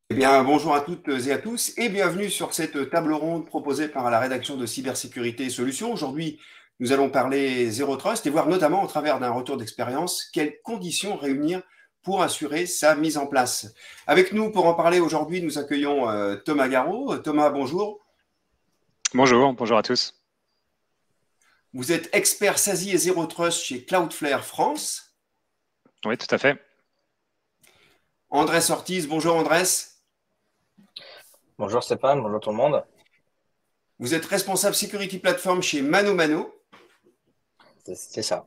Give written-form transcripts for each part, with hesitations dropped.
Eh bien, bonjour à toutes et à tous et bienvenue sur cette table ronde proposée par la rédaction de Cybersécurité et Solutions. Aujourd'hui, nous allons parler Zero Trust et voir notamment au travers d'un retour d'expérience quelles conditions réunir pour assurer sa mise en place. Avec nous pour en parler aujourd'hui, nous accueillons Thomas Garot. Thomas, bonjour. Bonjour à tous. Vous êtes expert SASI et Zero Trust chez Cloudflare France. Oui, tout à fait. Andrés Ortiz, bonjour Andrés. Bonjour Stéphane, bonjour tout le monde. Vous êtes responsable Security Platform chez ManoMano. C'est ça.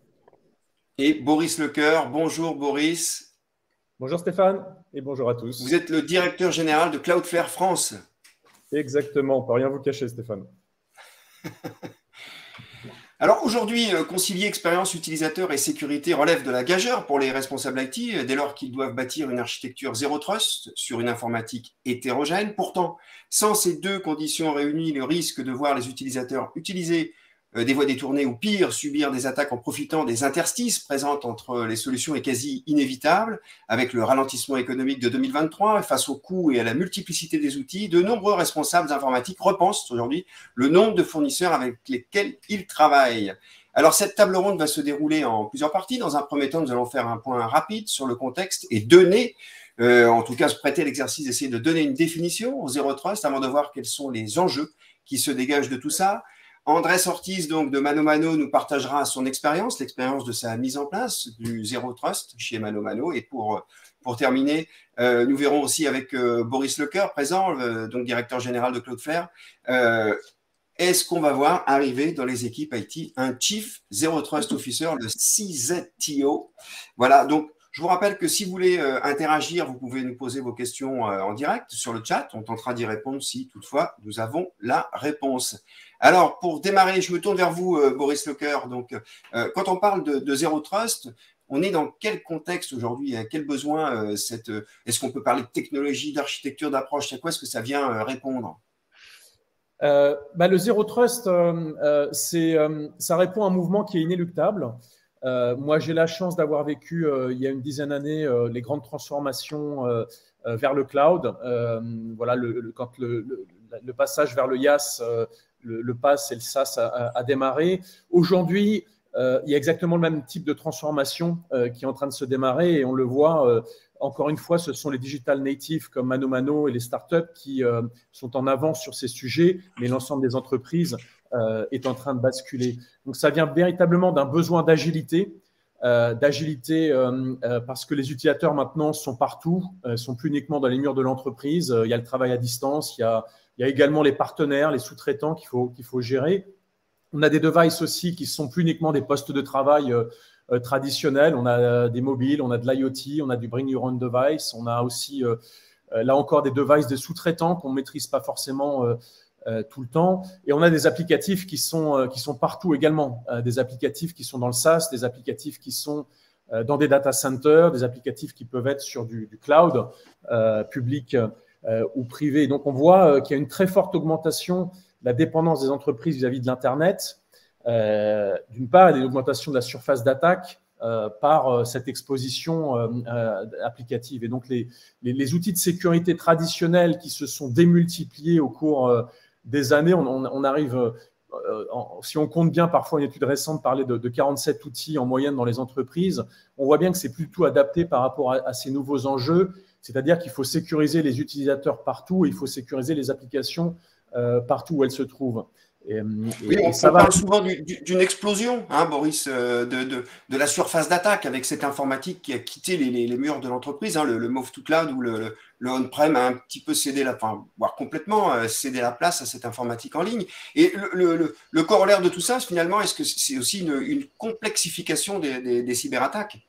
Et Boris Lecoeur, bonjour Boris. Bonjour Stéphane et bonjour à tous. Vous êtes le directeur général de Cloudflare France. Exactement, on ne peut rien vous cacher Stéphane. Alors aujourd'hui, concilier expérience utilisateur et sécurité relève de la gageure pour les responsables IT dès lors qu'ils doivent bâtir une architecture Zero Trust sur une informatique hétérogène. Pourtant, sans ces deux conditions réunies, le risque de voir les utilisateurs utiliser des voies détournées ou pire, subir des attaques en profitant des interstices présentes entre les solutions est quasi inévitable. Avec le ralentissement économique de 2023, face aux coûts et à la multiplicité des outils, de nombreux responsables informatiques repensent aujourd'hui le nombre de fournisseurs avec lesquels ils travaillent. Alors cette table ronde va se dérouler en plusieurs parties. Dans un premier temps, nous allons faire un point rapide sur le contexte et donner en tout cas se prêter à l'exercice d'essayer de donner une définition au Zero Trust avant de voir quels sont les enjeux qui se dégagent de tout ça. Andrés Ortiz, donc de ManoMano, nous partagera son expérience, l'expérience de sa mise en place du Zero Trust chez ManoMano. Et pour terminer, nous verrons aussi avec Boris Lecoeur, présent, donc directeur général de Cloudflare, est-ce qu'on va voir arriver dans les équipes IT un Chief Zero Trust Officer, le CZTO. Voilà, donc je vous rappelle que si vous voulez interagir, vous pouvez nous poser vos questions en direct sur le chat. On tentera d'y répondre si toutefois nous avons la réponse. Alors, pour démarrer, je me tourne vers vous, Boris Lecoeur. Donc, quand on parle de Zero Trust, on est dans quel contexte aujourd'hui? À quel besoin est-ce qu'on peut parler de technologie, d'architecture, d'approche? À quoi est-ce que ça vient répondre? Le Zero Trust, ça répond à un mouvement qui est inéluctable. Moi, j'ai la chance d'avoir vécu il y a une dizaine d'années les grandes transformations vers le cloud. Voilà, quand le passage vers le IaaS, le PaaS et le SaaS a démarré. Aujourd'hui, il y a exactement le même type de transformation qui est en train de se démarrer et on le voit. Encore une fois, ce sont les digital natives comme ManoMano et les startups qui sont en avance sur ces sujets, mais l'ensemble des entreprises est en train de basculer. Donc, ça vient véritablement d'un besoin d'agilité, parce que les utilisateurs maintenant sont partout, sont plus uniquement dans les murs de l'entreprise. Il y a le travail à distance, il y a également les partenaires, les sous-traitants qu'il faut gérer. On a des devices aussi qui ne sont plus uniquement des postes de travail traditionnels. On a des mobiles, on a de l'IoT, on a du Bring Your Own Device. On a aussi, là encore, des devices de sous-traitants qu'on ne maîtrise pas forcément tout le temps. Et on a des applicatifs qui sont partout également. Des applicatifs qui sont dans le SaaS, des applicatifs qui sont dans des data centers, des applicatifs qui peuvent être sur du cloud public ou privé. Donc, on voit qu'il y a une très forte augmentation de la dépendance des entreprises vis-à-vis de l'Internet. D'une part, il y a une augmentation de la surface d'attaque par cette exposition applicative. Et donc, les outils de sécurité traditionnels qui se sont démultipliés au cours des années, on arrive, si on compte bien, parfois une étude récente parlait de 47 outils en moyenne dans les entreprises. On voit bien que c'est plutôt adapté par rapport à ces nouveaux enjeux, c'est-à-dire qu'il faut sécuriser les utilisateurs partout et il faut sécuriser les applications partout où elles se trouvent. Oui, on parle souvent d'une explosion, hein, Boris, de la surface d'attaque avec cette informatique qui a quitté les murs de l'entreprise. Hein, le move to cloud ou le on-prem a un petit peu cédé voire complètement cédé la place à cette informatique en ligne. Et le corollaire de tout ça, finalement, est-ce que c'est aussi une complexification des cyberattaques?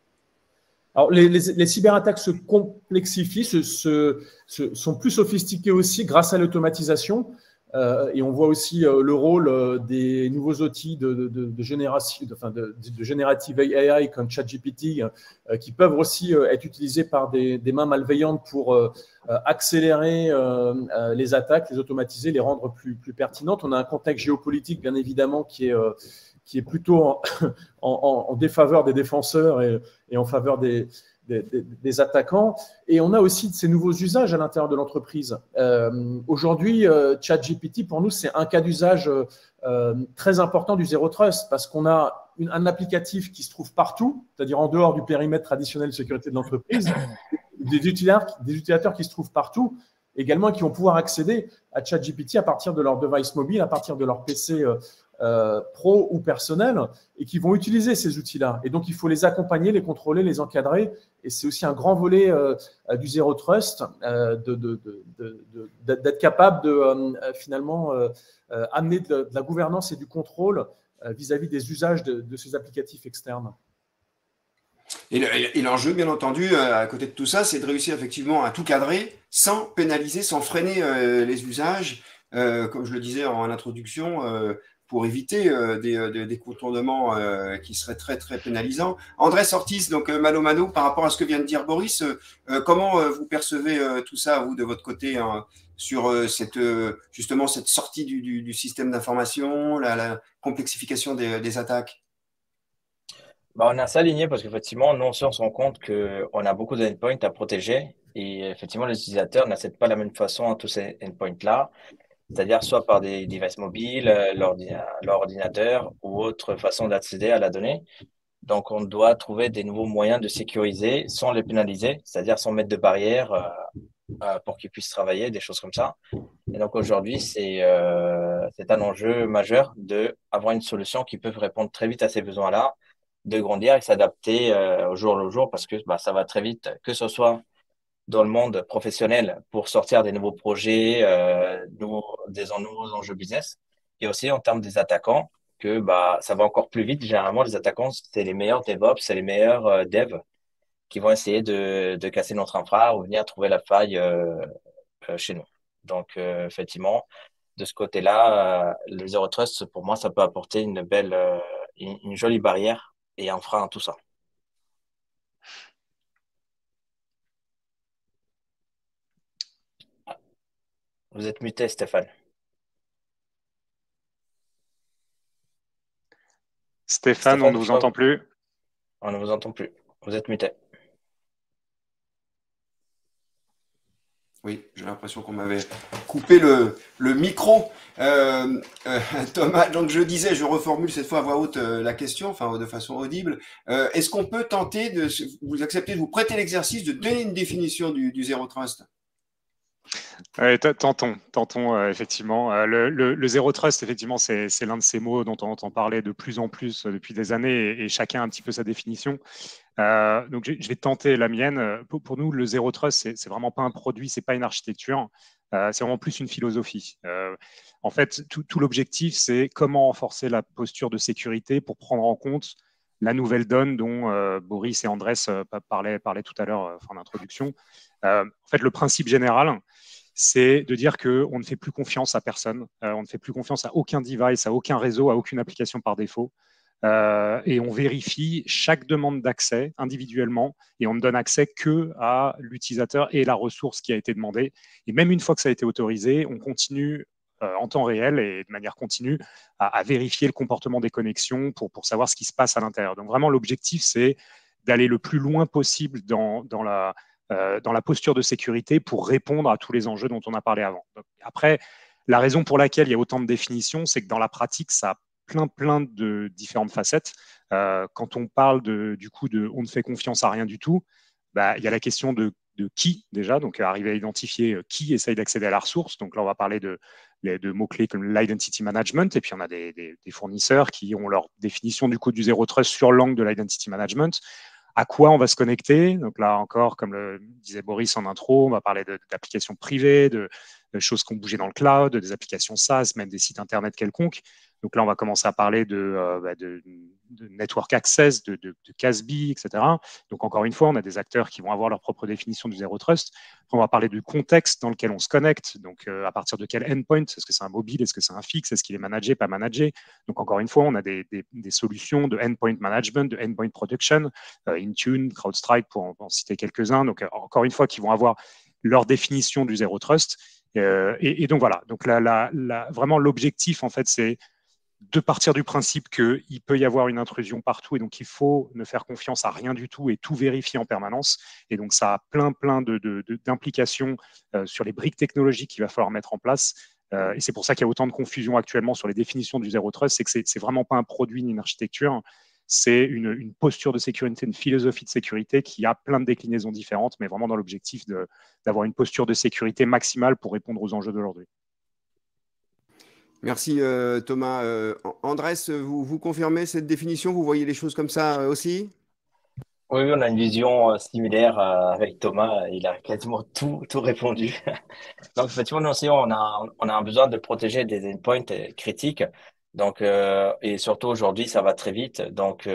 Alors, les cyberattaques se complexifient, sont plus sophistiquées aussi grâce à l'automatisation. Et on voit aussi le rôle des nouveaux outils de générative AI comme ChatGPT qui peuvent aussi être utilisés par des mains malveillantes pour accélérer les attaques, les automatiser, les rendre plus pertinentes. On a un contexte géopolitique, bien évidemment, qui est plutôt en défaveur des défenseurs et en faveur des des attaquants. Et on a aussi de ces nouveaux usages à l'intérieur de l'entreprise. Aujourd'hui, ChatGPT, pour nous, c'est un cas d'usage très important du Zero Trust parce qu'on a un applicatif qui se trouve partout, c'est-à-dire en dehors du périmètre traditionnel de sécurité de l'entreprise, des utilisateurs qui se trouvent partout, également qui vont pouvoir accéder à ChatGPT à partir de leur device mobile, à partir de leur PC pro ou personnel, et qui vont utiliser ces outils-là. Et donc, il faut les accompagner, les contrôler, les encadrer. Et c'est aussi un grand volet du Zero Trust, d'être capable de finalement amener de la gouvernance et du contrôle vis-à-vis des usages de ces applicatifs externes. Et l'enjeu, bien entendu, à côté de tout ça, c'est de réussir effectivement à tout cadrer sans pénaliser, sans freiner les usages, comme je le disais en introduction, pour éviter des contournements qui seraient très, très pénalisants. Andrés Ortiz, donc Mano Mano, par rapport à ce que vient de dire Boris, comment vous percevez tout ça, vous, de votre côté, hein, sur justement cette sortie du système d'information, la complexification des attaques? On est assez aligné parce qu'effectivement, nous aussi, on se rend compte qu'on a beaucoup d'endpoints à protéger et effectivement, les utilisateurs n'accèdent pas de la même façon à tous ces endpoints-là, c'est-à-dire soit par des devices mobiles, leur ordinateur ou autre façon d'accéder à la donnée. Donc, on doit trouver des nouveaux moyens de sécuriser sans les pénaliser, c'est-à-dire sans mettre de barrières pour qu'ils puissent travailler, des choses comme ça. Et donc, aujourd'hui, c'est un enjeu majeur d'avoir une solution qui peut répondre très vite à ces besoins-là, de grandir et s'adapter au jour le jour parce que ça va très vite, que ce soit dans le monde professionnel pour sortir des nouveaux projets, des nouveaux enjeux business et aussi en termes des attaquants que ça va encore plus vite. Généralement, les attaquants, c'est les meilleurs DevOps, c'est les meilleurs devs qui vont essayer de casser notre infra ou venir trouver la faille chez nous. Donc, effectivement, de ce côté-là, le Zero Trust, pour moi, ça peut apporter une belle, une jolie barrière et un frein à tout ça. Vous êtes muté, Stéphane. Stéphane, on ne vous entend plus. On ne vous entend plus. Vous êtes muté. Oui, j'ai l'impression qu'on m'avait coupé le micro. Thomas, donc je disais, je reformule cette fois à voix haute la question, enfin de façon audible. Est-ce qu'on peut tenter vous acceptez de vous prêter l'exercice de donner une définition du Zero Trust? Tentons effectivement. Le Zero Trust, effectivement, c'est l'un de ces mots dont on entend parler de plus en plus depuis des années et chacun a un petit peu sa définition. Donc, je vais tenter la mienne. Pour nous, le Zero Trust, c'est vraiment pas un produit, c'est pas une architecture, c'est vraiment plus une philosophie. En fait, tout l'objectif, c'est comment renforcer la posture de sécurité pour prendre en compte la nouvelle donne dont Boris et Andrés parlaient tout à l'heure en introduction. En fait, le principe général, c'est de dire qu'on ne fait plus confiance à personne, on ne fait plus confiance à aucun device, à aucun réseau, à aucune application par défaut. Et on vérifie chaque demande d'accès individuellement et on ne donne accès que à l'utilisateur et la ressource qui a été demandée. Et même une fois que ça a été autorisé, on continue en temps réel et de manière continue à vérifier le comportement des connexions pour savoir ce qui se passe à l'intérieur. Donc vraiment, l'objectif, c'est d'aller le plus loin possible dans la posture de sécurité pour répondre à tous les enjeux dont on a parlé avant. Donc, après, la raison pour laquelle il y a autant de définitions, c'est que dans la pratique, ça a plein de différentes facettes. Quand on parle du coup de on ne fait confiance à rien du tout, il y a la question de qui déjà, donc arriver à identifier qui essaye d'accéder à la ressource. Donc là, on va parler de mots-clés comme l'identity management, et puis on a des fournisseurs qui ont leur définition du coup du Zero Trust sur l'angle de l'identity management. À quoi on va se connecter? Donc là encore, comme le disait Boris en intro, on va parler d'applications privées, de choses qui ont bougé dans le cloud, des applications SaaS, même des sites internet quelconques. Donc là, on va commencer à parler de network access, de CASB, etc. Donc encore une fois, on a des acteurs qui vont avoir leur propre définition du Zero Trust. On va parler du contexte dans lequel on se connecte. Donc à partir de quel endpoint? Est-ce que c'est un mobile? Est-ce que c'est un fixe? Est-ce qu'il est managé, pas managé? Donc encore une fois, on a des solutions de endpoint management, de endpoint protection, Intune, CrowdStrike pour en citer quelques-uns. Donc encore une fois, qui vont avoir leur définition du Zero Trust. Et donc voilà. Donc vraiment, l'objectif, en fait, c'est de partir du principe qu'il peut y avoir une intrusion partout et donc il faut ne faire confiance à rien du tout et tout vérifier en permanence. Et donc ça a plein d'implications sur les briques technologiques qu'il va falloir mettre en place. Et c'est pour ça qu'il y a autant de confusion actuellement sur les définitions du Zero Trust, c'est que c'est vraiment pas un produit ni une architecture, c'est une posture de sécurité, une philosophie de sécurité qui a plein de déclinaisons différentes, mais vraiment dans l'objectif d'avoir une posture de sécurité maximale pour répondre aux enjeux d'aujourd'hui. Merci Thomas. Andrés, vous confirmez cette définition? Vous voyez les choses comme ça aussi? Oui, oui, on a une vision similaire avec Thomas. Il a quasiment tout répondu. Donc, effectivement, nous aussi, on a un besoin de protéger des endpoints critiques. Donc, et surtout aujourd'hui, ça va très vite. Donc,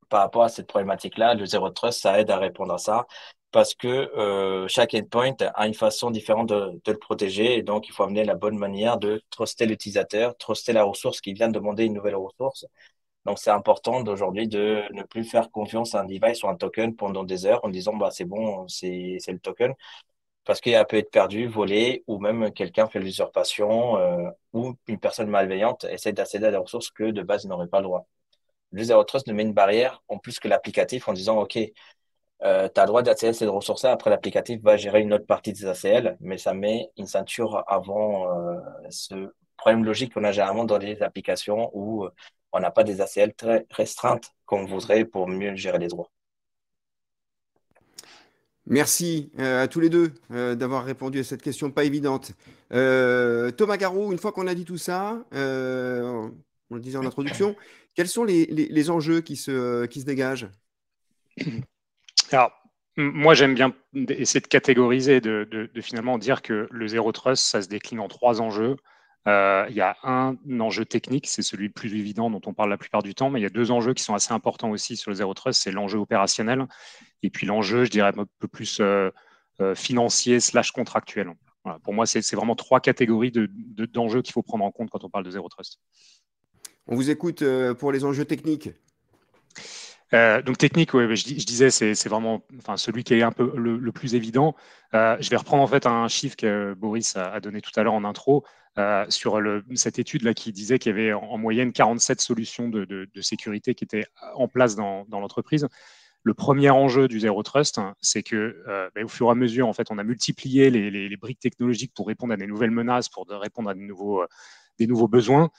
par rapport à cette problématique-là, le Zero Trust, ça aide à répondre à ça parce que chaque endpoint a une façon différente de le protéger. Et donc, il faut amener la bonne manière de truster l'utilisateur, truster la ressource qui vient de demander une nouvelle ressource. Donc, c'est important d'aujourd'hui de ne plus faire confiance à un device ou un token pendant des heures en disant, bah, c'est bon, c'est le token parce qu'il peut être perdu, volé, ou même quelqu'un fait l'usurpation, ou une personne malveillante essaie d'accéder à des ressources que de base il n'aurait pas le droit. Le Zero Trust nous met une barrière en plus que l'applicatif en disant, OK, tu as le droit d'accéder à ces ressources-là, après l'applicatif va gérer une autre partie des ACL, mais ça met une ceinture avant ce problème logique qu'on a généralement dans les applications où on n'a pas des ACL très restreintes qu'on voudrait pour mieux gérer les droits. Merci à tous les deux d'avoir répondu à cette question pas évidente. Thomas Garou, une fois qu'on a dit tout ça, on le disait en introduction, quels sont les enjeux qui se dégagent? Alors, moi, j'aime bien essayer de catégoriser, de finalement dire que le Zero Trust, ça se décline en 3 enjeux. Il y a un enjeu technique, c'est celui le plus évident dont on parle la plupart du temps, mais il y a 2 enjeux qui sont assez importants aussi sur le Zero Trust, c'est l'enjeu opérationnel et puis l'enjeu, je dirais, un peu plus financier / contractuel. Voilà, pour moi, c'est vraiment 3 catégories d'enjeux qu'il faut prendre en compte quand on parle de Zero Trust. On vous écoute pour les enjeux techniques. Donc technique, ouais, je disais, c'est vraiment celui qui est un peu le plus évident. Je vais reprendre en fait un chiffre que Boris a donné tout à l'heure en intro sur cette étude-là qui disait qu'il y avait en moyenne 47 solutions de sécurité qui étaient en place dans l'entreprise. Le premier enjeu du Zero Trust, c'est que au fur et à mesure, en fait, on a multiplié les briques technologiques pour répondre à des nouvelles menaces, pour répondre à des nouveaux besoins.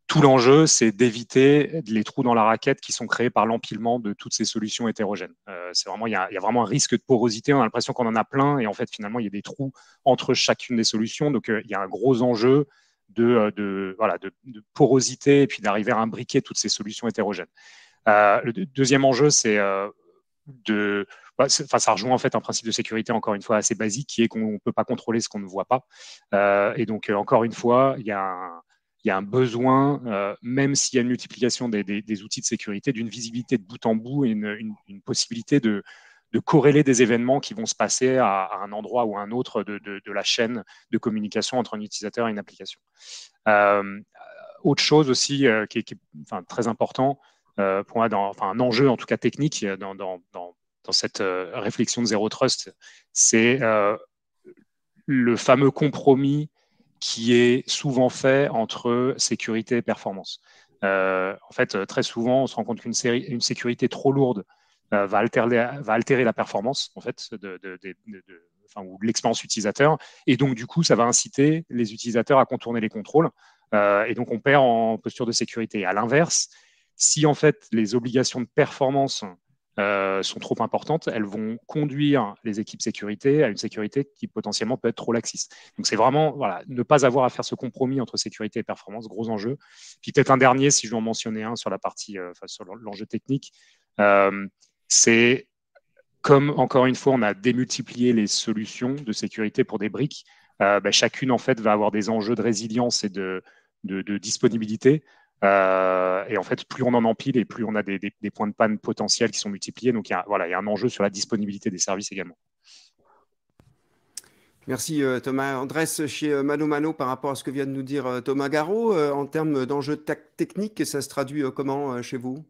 Tout l'enjeu, c'est d'éviter les trous dans la raquette qui sont créés par l'empilement de toutes ces solutions hétérogènes. Il y a vraiment un risque de porosité. On a l'impression qu'on en a plein et en fait, finalement, il y a des trous entre chacune des solutions. Donc, il y a un gros enjeu de porosité et puis d'arriver à imbriquer toutes ces solutions hétérogènes. Le deuxième enjeu, c'est ça rejoint en fait un principe de sécurité encore une fois assez basique qui est qu'on ne peut pas contrôler ce qu'on ne voit pas. Et donc, encore une fois, il y a un besoin, même s'il y a une multiplication des outils de sécurité, d'une visibilité de bout en bout et une possibilité de corréler des événements qui vont se passer à un endroit ou à un autre de la chaîne de communication entre un utilisateur et une application. Autre chose aussi qui est très important pour moi, un enjeu en tout cas technique dans cette réflexion de Zero Trust, c'est le fameux compromis qui est souvent fait entre sécurité et performance. En fait, très souvent, on se rend compte qu'une sécurité trop lourde va altérer la performance en fait, ou de l'expérience utilisateur. Et donc, du coup, ça va inciter les utilisateurs à contourner les contrôles. Et donc, on perd en posture de sécurité. À l'inverse, si en fait les obligations de performance sont trop importantes, elles vont conduire les équipes sécurité à une sécurité qui potentiellement peut être trop laxiste. Donc c'est vraiment ne pas avoir à faire ce compromis entre sécurité et performance, gros enjeu. Puis peut-être un dernier, si je dois en mentionner un sur la partie, sur l'enjeu technique, c'est comme encore une fois on a démultiplié les solutions de sécurité pour des briques, chacune en fait va avoir des enjeux de résilience et de disponibilité. Et en fait, plus on en empile et plus on a des points de panne potentiels qui sont multipliés. Donc, il y a un enjeu sur la disponibilité des services également. Merci Thomas. Andrés, chez Mano Mano, par rapport à ce que vient de nous dire Thomas Garot, en termes d'enjeux techniques, ça se traduit comment chez vous?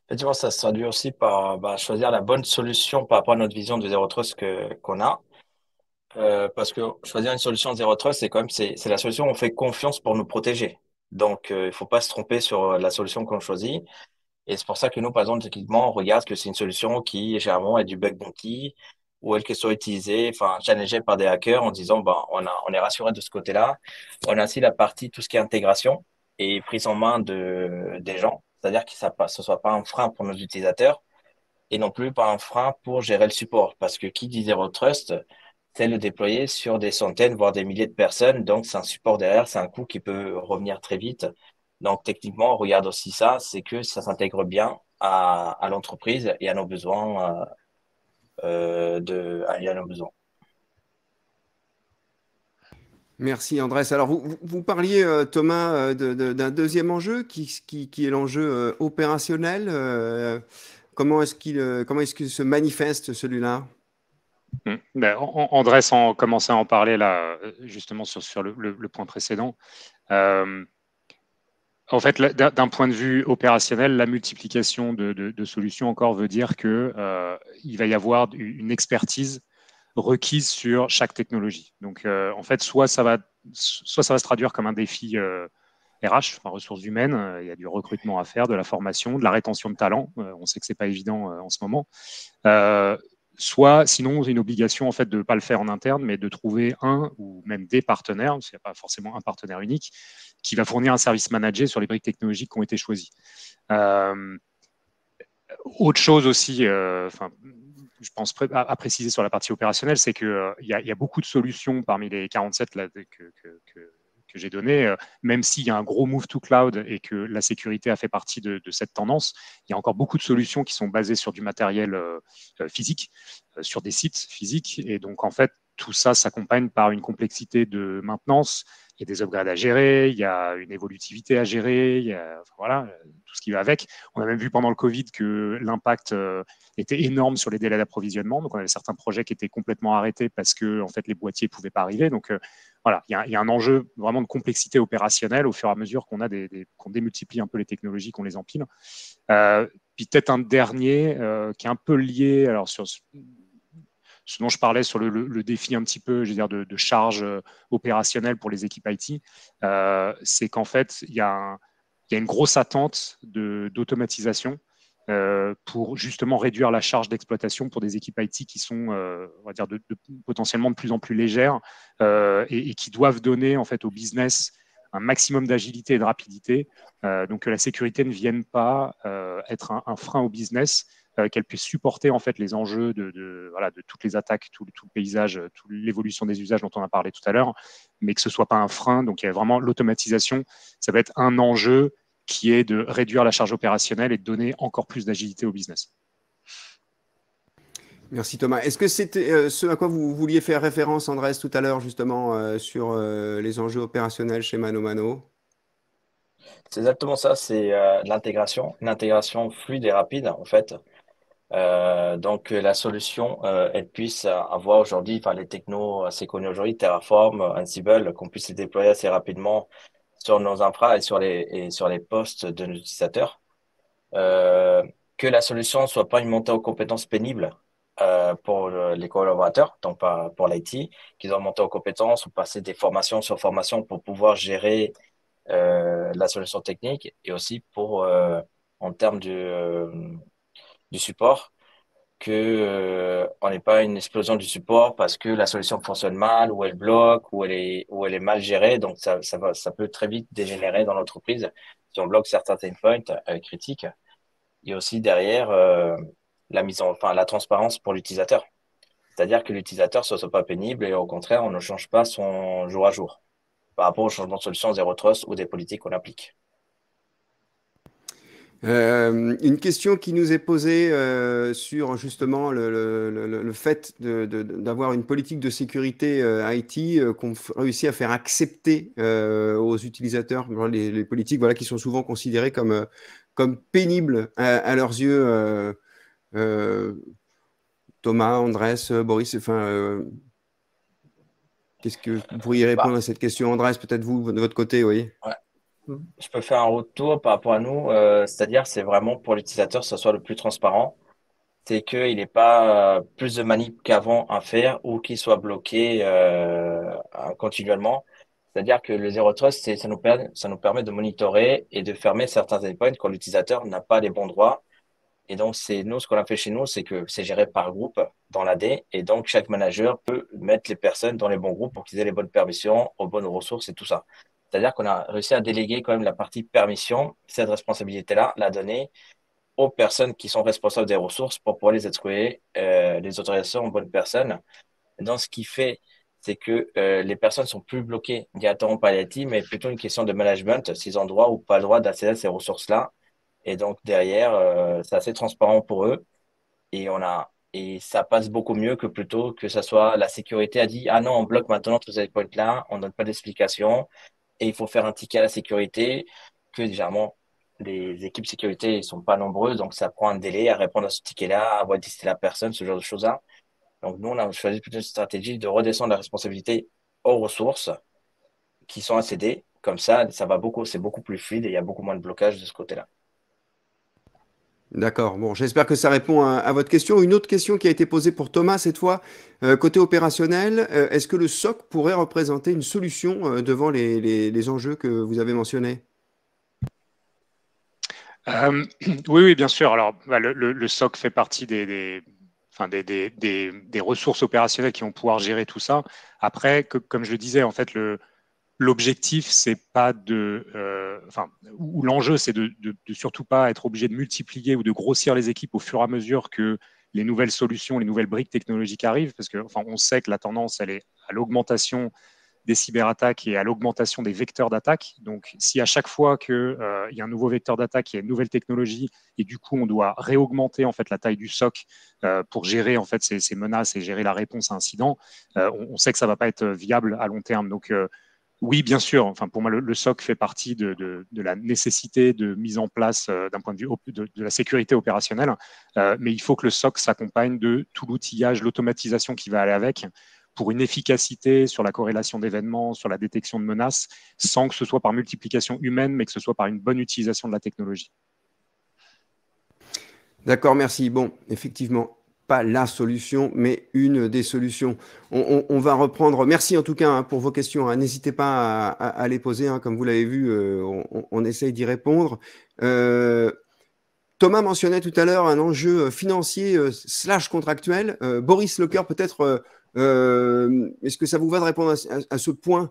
Effectivement, ça se traduit aussi par choisir la bonne solution par rapport à notre vision de Zero Trust qu'on a. Parce que choisir une solution Zero Trust, c'est la solution où on fait confiance pour nous protéger. Donc, il ne faut pas se tromper sur la solution qu'on choisit. Et c'est pour ça que nous, par exemple, techniquement, on regarde que c'est une solution qui, généralement, est du bug bounty ou elle qu'elle soit utilisée, enfin, challengée par des hackers en disant, ben, on est rassuré de ce côté-là. On a aussi la partie, tout ce qui est intégration et prise en main des gens. C'est-à-dire que ce soit pas un frein pour nos utilisateurs et non plus pas un frein pour gérer le support. Parce que qui dit Zero Trust, c'est le déployer sur des centaines, voire des milliers de personnes. Donc, c'est un support derrière, c'est un coût qui peut revenir très vite. Donc, techniquement, on regarde aussi ça, c'est que ça s'intègre bien à l'entreprise et à nos besoins, et à nos besoins. Merci Andrés. Alors vous parliez, Thomas, d'un deuxième enjeu qui est l'enjeu opérationnel. Comment est-ce qu'il se manifeste celui-là? Ben, Andrés en commençait à en parler là, justement sur le point précédent. En fait, d'un point de vue opérationnel, la multiplication de solutions encore veut dire que il va y avoir une expertise requise sur chaque technologie. Donc, en fait, soit ça va se traduire comme un défi RH, enfin, ressources humaines. Il y a du recrutement à faire, de la formation, de la rétention de talent. On sait que c'est pas évident en ce moment. Soit, sinon, une obligation en fait de ne pas le faire en interne, mais de trouver un ou même des partenaires, parce qu'il n'y a pas forcément un partenaire unique, qui va fournir un service managé sur les briques technologiques qui ont été choisies. Autre chose aussi, je pense à préciser sur la partie opérationnelle, c'est qu'il y a beaucoup de solutions parmi les 47 là, que j'ai donné, même s'il y a un gros move to cloud et que la sécurité a fait partie de cette tendance, il y a encore beaucoup de solutions qui sont basées sur du matériel physique, sur des sites physiques. Et donc, en fait, tout ça s'accompagne par une complexité de maintenance. Il y a des upgrades à gérer, il y a une évolutivité à gérer, il y a voilà, tout ce qui va avec. On a même vu pendant le Covid que l'impact était énorme sur les délais d'approvisionnement. Donc, on avait certains projets qui étaient complètement arrêtés parce que en fait, les boîtiers ne pouvaient pas arriver. Donc, voilà, il y a un enjeu vraiment de complexité opérationnelle au fur et à mesure qu'on qu'on démultiplie un peu les technologies, qu'on les empile. Puis peut-être un dernier qui est un peu lié alors sur ce dont je parlais sur le défi un petit peu, je veux dire, de charge opérationnelle pour les équipes IT, c'est qu'en fait, il y a une grosse attente d'automatisation pour justement réduire la charge d'exploitation pour des équipes IT qui sont, on va dire, potentiellement de plus en plus légères et qui doivent donner en fait au business un maximum d'agilité et de rapidité, donc que la sécurité ne vienne pas être un frein au business, qu'elle puisse supporter en fait les enjeux voilà, de toutes les attaques, tout le paysage, toute l'évolution des usages dont on a parlé tout à l'heure, mais que ce soit pas un frein. Donc il y a vraiment l'automatisation, ça va être un enjeu qui est de réduire la charge opérationnelle et de donner encore plus d'agilité au business. Merci Thomas. Est-ce que c'était ce à quoi vous vouliez faire référence, Andrés, tout à l'heure, justement, sur les enjeux opérationnels chez ManoMano? C'est exactement ça, c'est l'intégration, une intégration fluide et rapide, en fait. Donc, la solution, elle puisse avoir aujourd'hui, enfin, les technos assez connus aujourd'hui, Terraform, Ansible, qu'on puisse les déployer assez rapidement sur nos infras et sur les postes de nos utilisateurs. Euh, que la solution ne soit pas une montée en compétences pénible pour les collaborateurs, donc pas pour l'IT, qu'ils doivent monter en compétences ou passer des formations sur formation pour pouvoir gérer la solution technique et aussi pour, en termes du support, que on n'ait pas une explosion du support parce que la solution fonctionne mal ou elle bloque ou elle est mal gérée. Donc, ça peut très vite dégénérer dans l'entreprise si on bloque certains endpoints critiques. Et aussi derrière la transparence pour l'utilisateur. C'est-à-dire que l'utilisateur ne soit pas pénible et au contraire, on ne change pas son jour à jour par rapport au changement de solution Zero Trust ou des politiques qu'on applique. Une question qui nous est posée sur justement le fait d'avoir une politique de sécurité IT qu'on réussit à faire accepter aux utilisateurs, les politiques voilà, qui sont souvent considérées comme pénibles à leurs yeux. Thomas, Andrés, Boris, enfin, qu'est-ce que vous pourriez répondre à cette question, Andrés, peut-être vous, de votre côté, oui. Ouais. Je peux faire un retour par rapport à nous, c'est-à-dire c'est vraiment pour l'utilisateur que ce soit le plus transparent, c'est qu'il n'ait pas plus de manip qu'avant à faire ou qu'il soit bloqué continuellement. C'est-à-dire que le Zero Trust, ça nous permet de monitorer et de fermer certains endpoints quand l'utilisateur n'a pas les bons droits. Et donc, ce qu'on a fait chez nous, c'est que c'est géré par groupe dans l'AD. Et donc, chaque manager peut mettre les personnes dans les bons groupes pour qu'ils aient les bonnes permissions, aux bonnes ressources et tout ça. C'est-à-dire qu'on a réussi à déléguer quand même la partie permission, cette responsabilité-là, la donner aux personnes qui sont responsables des ressources pour pouvoir les attribuer les autorisations aux bonnes personnes. Donc, ce qui fait, c'est que les personnes sont plus bloquées directement par l'IT, mais plutôt une question de management, s'ils ont droit ou pas le droit d'accéder à ces ressources-là. Et donc, derrière, c'est assez transparent pour eux. Et ça passe beaucoup mieux que plutôt que ça soit la sécurité a dit, ah non, on bloque maintenant tous ces points-là, on donne pas d'explication et il faut faire un ticket à la sécurité que généralement, les équipes sécurité ne sont pas nombreuses, donc ça prend un délai à répondre à ce ticket-là, à whitelister la personne, ce genre de choses-là. Donc, nous, on a choisi plutôt une stratégie de redescendre la responsabilité aux ressources qui sont accédées. Comme ça va beaucoup, c'est beaucoup plus fluide et il y a beaucoup moins de blocage de ce côté-là. D'accord. Bon, j'espère que ça répond à votre question. Une autre question qui a été posée pour Thomas cette fois, côté opérationnel, est-ce que le SOC pourrait représenter une solution devant les enjeux que vous avez mentionnés? Oui, bien sûr. Alors, le SOC fait partie des ressources opérationnelles qui vont pouvoir gérer tout ça. Après, comme je le disais, en fait, l'objectif, c'est pas ou l'enjeu, c'est de surtout pas être obligé de multiplier ou de grossir les équipes au fur et à mesure que les nouvelles solutions, les nouvelles briques technologiques arrivent, parce que, on sait que la tendance, elle est à l'augmentation des cyberattaques et à l'augmentation des vecteurs d'attaque. Donc, si à chaque fois qu'il y a un nouveau vecteur d'attaque, il y a une nouvelle technologie, et du coup, on doit réaugmenter en fait la taille du SOC pour gérer en fait ces menaces et gérer la réponse à incident, on sait que ça ne va pas être viable à long terme. Donc, oui, bien sûr. Pour moi, le SOC fait partie de la nécessité de mise en place d'un point de vue de la sécurité opérationnelle, mais il faut que le SOC s'accompagne de tout l'outillage, l'automatisation qui va aller avec, pour une efficacité sur la corrélation d'événements, sur la détection de menaces, sans que ce soit par multiplication humaine, mais que ce soit par une bonne utilisation de la technologie. D'accord, merci. Bon, effectivement, pas la solution, mais une des solutions. On va reprendre. Merci en tout cas pour vos questions. N'hésitez pas à les poser. Comme vous l'avez vu, on essaye d'y répondre. Thomas mentionnait tout à l'heure un enjeu financier / contractuel. Boris Lecoeur, peut-être, est-ce que ça vous va de répondre à ce point,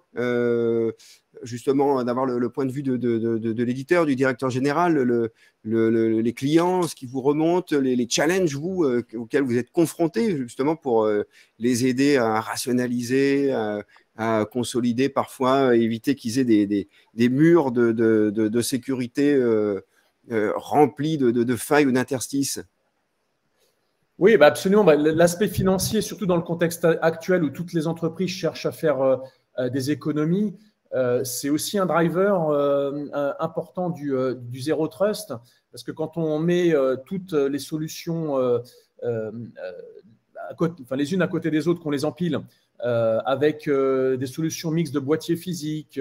justement, d'avoir le point de vue de l'éditeur, du directeur général, les clients, ce qui vous remonte, les challenges auxquels vous êtes confrontés, justement, pour les aider à rationaliser, à consolider parfois, éviter qu'ils aient des murs de sécurité remplis de failles ou d'interstices? Oui, absolument. L'aspect financier, surtout dans le contexte actuel où toutes les entreprises cherchent à faire des économies, c'est aussi un driver important du Zero Trust, parce que quand on met toutes les solutions les unes à côté des autres, qu'on les empile, avec des solutions mixtes de boîtiers physiques,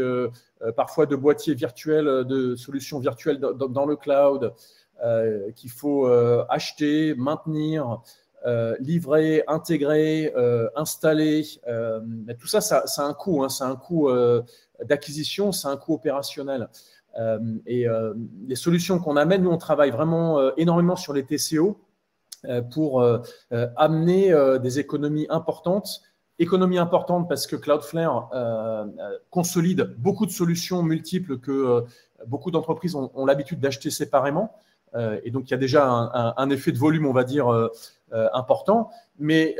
parfois de boîtiers virtuels, de solutions virtuelles dans le cloud, qu'il faut acheter, maintenir, livrer, intégrer, installer. Tout ça, ça a un coût. C'est un coût d'acquisition, c'est un coût opérationnel. Les solutions qu'on amène, nous, on travaille vraiment énormément sur les TCO pour amener des économies importantes. Économie importante parce que Cloudflare consolide beaucoup de solutions multiples que beaucoup d'entreprises ont l'habitude d'acheter séparément. Et donc, il y a déjà un effet de volume, on va dire, important. Mais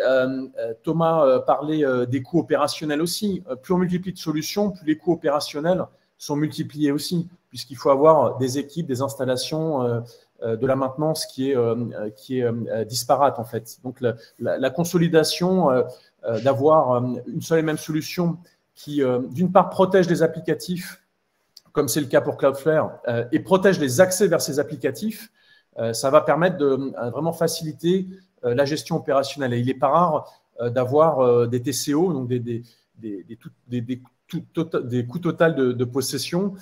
Thomas parlait des coûts opérationnels aussi. Plus on multiplie de solutions, plus les coûts opérationnels sont multipliés aussi, puisqu'il faut avoir des équipes, des installations, de la maintenance qui est disparate, en fait. Donc, la consolidation, d'avoir une seule et même solution qui, d'une part, protège les applicatifs, comme c'est le cas pour Cloudflare, et protège les accès vers ces applicatifs, ça va permettre de vraiment faciliter la gestion opérationnelle. Et il n'est pas rare d'avoir des TCO, donc des coûts totaux de possession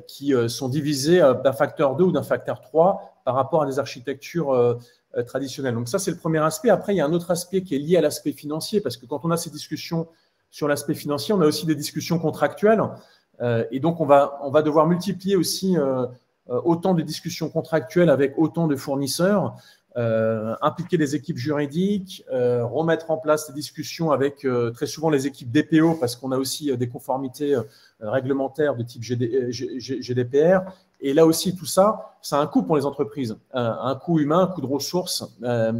qui sont divisés d'un facteur 2 ou d'un facteur 3 par rapport à des architectures traditionnelles. Donc ça, c'est le premier aspect. Après, il y a un autre aspect qui est lié à l'aspect financier, parce que quand on a ces discussions sur l'aspect financier, on a aussi des discussions contractuelles. Et donc, on va devoir multiplier aussi autant de discussions contractuelles avec autant de fournisseurs, impliquer les équipes juridiques, remettre en place des discussions avec très souvent les équipes DPO, parce qu'on a aussi des conformités réglementaires de type GDPR. Et là aussi, tout ça, ça a un coût pour les entreprises, un coût humain, un coût de ressources,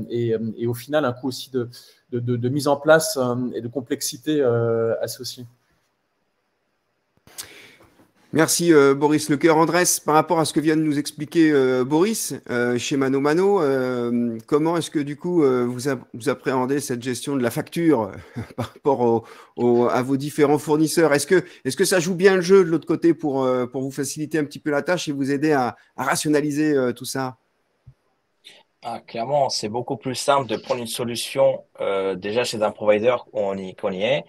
et au final, un coût aussi de mise en place et de complexité associée. Merci Boris Lecœur. Andrés, par rapport à ce que vient de nous expliquer Boris chez Mano Mano, comment est-ce que du coup vous appréhendez cette gestion de la facture par rapport à vos différents fournisseurs? Est-ce que ça joue bien le jeu de l'autre côté pour vous faciliter un petit peu la tâche et vous aider à rationaliser tout ça? Clairement, c'est beaucoup plus simple de prendre une solution déjà chez un provider qu'on y est,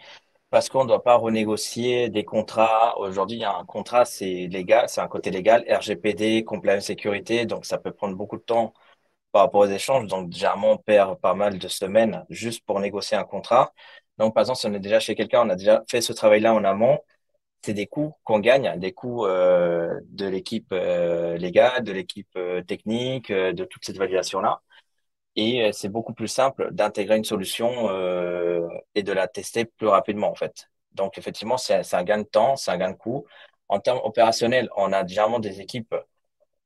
parce qu'on ne doit pas renégocier des contrats. Aujourd'hui, il y a un contrat, c'est légal, c'est un côté légal, RGPD, compliance sécurité, donc ça peut prendre beaucoup de temps par rapport aux échanges. Donc, généralement, on perd pas mal de semaines juste pour négocier un contrat. Donc, par exemple, si on est déjà chez quelqu'un, on a déjà fait ce travail-là en amont, c'est des coûts qu'on gagne, des coûts de l'équipe légale, de l'équipe technique, de toute cette validation-là. Et c'est beaucoup plus simple d'intégrer une solution et de la tester plus rapidement, en fait. Donc, effectivement, c'est un gain de temps, c'est un gain de coût. En termes opérationnels, on a généralement des équipes.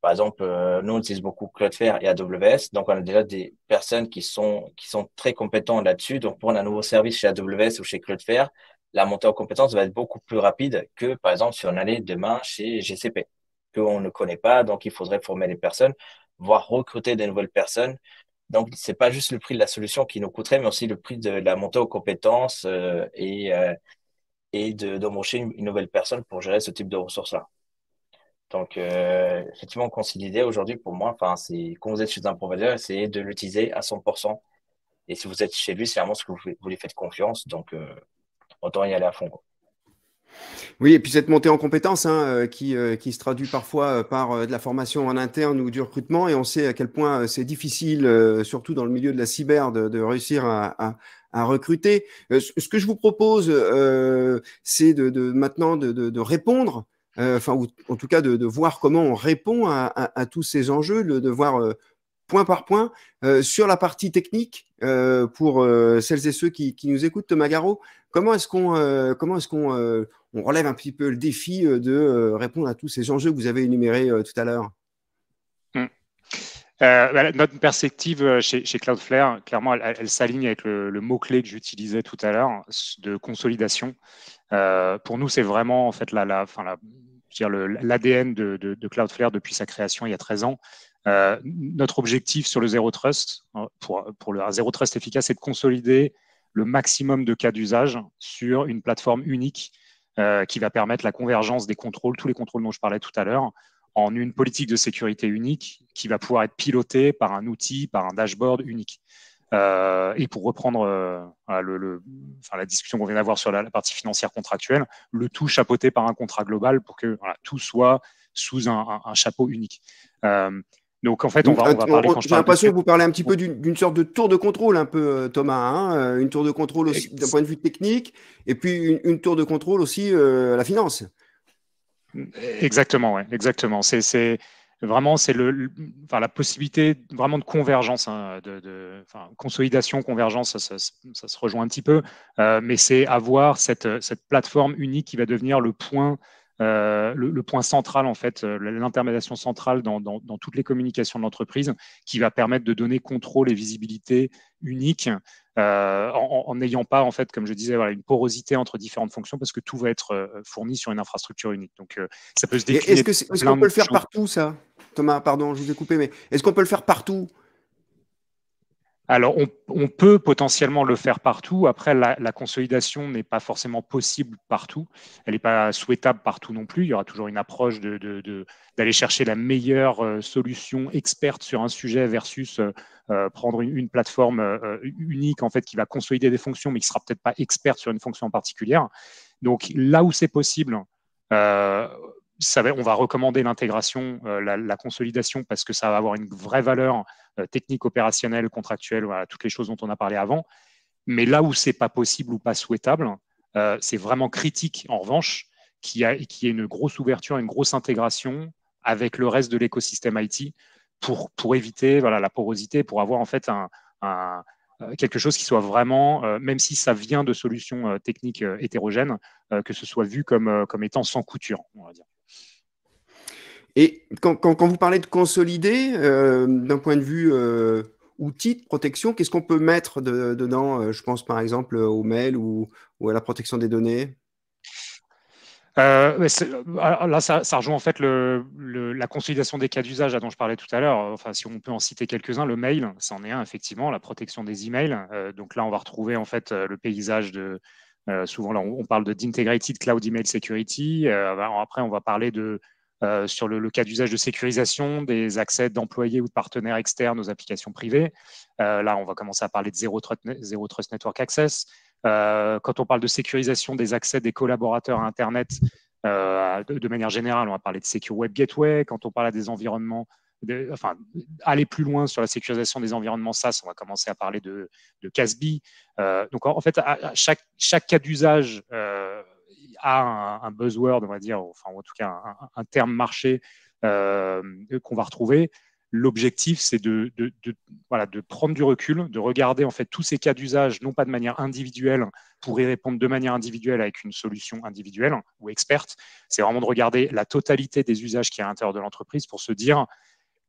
Par exemple, nous, on utilise beaucoup Cloudflare et AWS. Donc, on a déjà des personnes qui sont très compétentes là-dessus. Donc, pour un nouveau service chez AWS ou chez Cloudflare, la montée en compétence va être beaucoup plus rapide que, par exemple, si on allait demain chez GCP, qu'on ne connaît pas. Donc, il faudrait former les personnes, voire recruter des nouvelles personnes. Donc, c'est pas juste le prix de la solution qui nous coûterait, mais aussi le prix de la montée en compétences et d'embaucher une nouvelle personne pour gérer ce type de ressources-là. Donc, effectivement, consolider aujourd'hui, pour moi, c'est quand vous êtes chez un provider, essayez de l'utiliser à 100%. Et si vous êtes chez lui, c'est vraiment ce que vous lui faites confiance. Donc, autant y aller à fond, quoi. Oui, et puis cette montée en compétences qui se traduit parfois par de la formation en interne ou du recrutement, et on sait à quel point c'est difficile, surtout dans le milieu de la cyber, de réussir à recruter. Ce que je vous propose, c'est maintenant de répondre, ou en tout cas de voir comment on répond à tous ces enjeux, de voir point par point sur la partie technique pour celles et ceux qui nous écoutent. Thomas Garot, comment est-ce qu'on on relève un petit peu le défi de répondre à tous ces enjeux que vous avez énumérés tout à l'heure? Notre perspective chez Cloudflare, clairement, elle s'aligne avec le mot-clé que j'utilisais tout à l'heure, de consolidation. Pour nous, c'est vraiment en fait l'ADN de Cloudflare depuis sa création il y a 13 ans. Notre objectif sur le Zero Trust, pour le Zero Trust efficace, c'est de consolider le maximum de cas d'usage sur une plateforme unique qui va permettre la convergence des contrôles, tous les contrôles dont je parlais tout à l'heure, en une politique de sécurité unique qui va pouvoir être pilotée par un outil, par un dashboard unique. Et pour reprendre la discussion qu'on vient d'avoir sur la partie financière contractuelle, le tout chapeauté par un contrat global pour que tout soit sous un chapeau unique. Donc, en fait, on va parler quand je parle. J'ai l'impression que vous parlez un petit peu d'une sorte de tour de contrôle, un peu, Thomas. Une tour de contrôle aussi d'un point de vue technique, et puis une tour de contrôle aussi à la finance. Exactement, ouais, exactement. C'est vraiment la possibilité vraiment de convergence, consolidation, convergence, ça se rejoint un petit peu, mais c'est avoir cette plateforme unique qui va devenir le point central, en fait, l'intermédiation centrale dans toutes les communications de l'entreprise, qui va permettre de donner contrôle et visibilité unique en n'ayant pas, en fait, comme je disais, une porosité entre différentes fonctions, parce que tout va être fourni sur une infrastructure unique. Donc, ça peut se décliner. Est-ce qu'on peut le faire partout, ça, Thomas? Pardon, je vous ai coupé, mais est-ce qu'on peut le faire partout? Alors, on peut potentiellement le faire partout. Après, la consolidation n'est pas forcément possible partout. Elle n'est pas souhaitable partout non plus. Il y aura toujours une approche d'aller chercher la meilleure solution experte sur un sujet versus prendre une plateforme unique, en fait, qui va consolider des fonctions, mais qui ne sera peut-être pas experte sur une fonction particulière. Donc, là où c'est possible, on va recommander l'intégration, la consolidation, parce que ça va avoir une vraie valeur technique, opérationnelle, contractuelle, toutes les choses dont on a parlé avant. Mais là où ce n'est pas possible ou pas souhaitable, C'est vraiment critique, en revanche, qu'il y ait une grosse ouverture, une grosse intégration avec le reste de l'écosystème IT pour éviter la porosité, pour avoir en fait quelque chose qui soit vraiment, même si ça vient de solutions techniques hétérogènes, que ce soit vu comme étant sans couture, on va dire. Et quand vous parlez de consolider, d'un point de vue outils de protection, qu'est-ce qu'on peut mettre dedans? Je pense par exemple au mail ou à la protection des données. Là, ça rejoint en fait la consolidation des cas d'usage dont je parlais tout à l'heure. Enfin, si on peut en citer quelques-uns, le mail, c'en est un effectivement, la protection des emails. Donc là, on va retrouver en fait le paysage de souvent là, on parle d'Integrated Cloud Email Security. Après, on va parler sur le cas d'usage de sécurisation des accès d'employés ou de partenaires externes aux applications privées. Là, on va commencer à parler de Zero Trust Network Access. Quand on parle de sécurisation des accès des collaborateurs à Internet, de manière générale, on va parler de Secure Web Gateway. Quand on parle des environnements, aller plus loin sur la sécurisation des environnements SaaS, on va commencer à parler de CASB. Donc, en fait, chaque cas d'usage a un buzzword, on va dire, enfin, en tout cas, un terme marché qu'on va retrouver. L'objectif, c'est de prendre du recul, de regarder en fait tous ces cas d'usage, non pas de manière individuelle, pour y répondre de manière individuelle avec une solution individuelle ou experte. C'est vraiment de regarder la totalité des usages qu'il y a à l'intérieur de l'entreprise pour se dire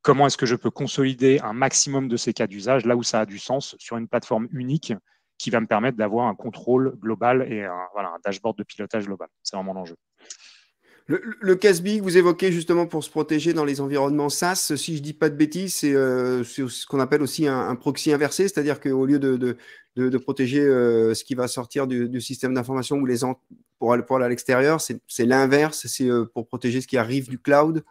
comment est-ce que je peux consolider un maximum de ces cas d'usage là où ça a du sens sur une plateforme unique qui va me permettre d'avoir un contrôle global et un dashboard de pilotage global. C'est vraiment l'enjeu. Le CASB que vous évoquez justement pour se protéger dans les environnements SaaS, si je ne dis pas de bêtises, c'est ce qu'on appelle aussi un proxy inversé, c'est-à-dire qu'au lieu de protéger ce qui va sortir du système d'information ou pour aller à l'extérieur, c'est l'inverse, c'est pour protéger ce qui arrive du cloud.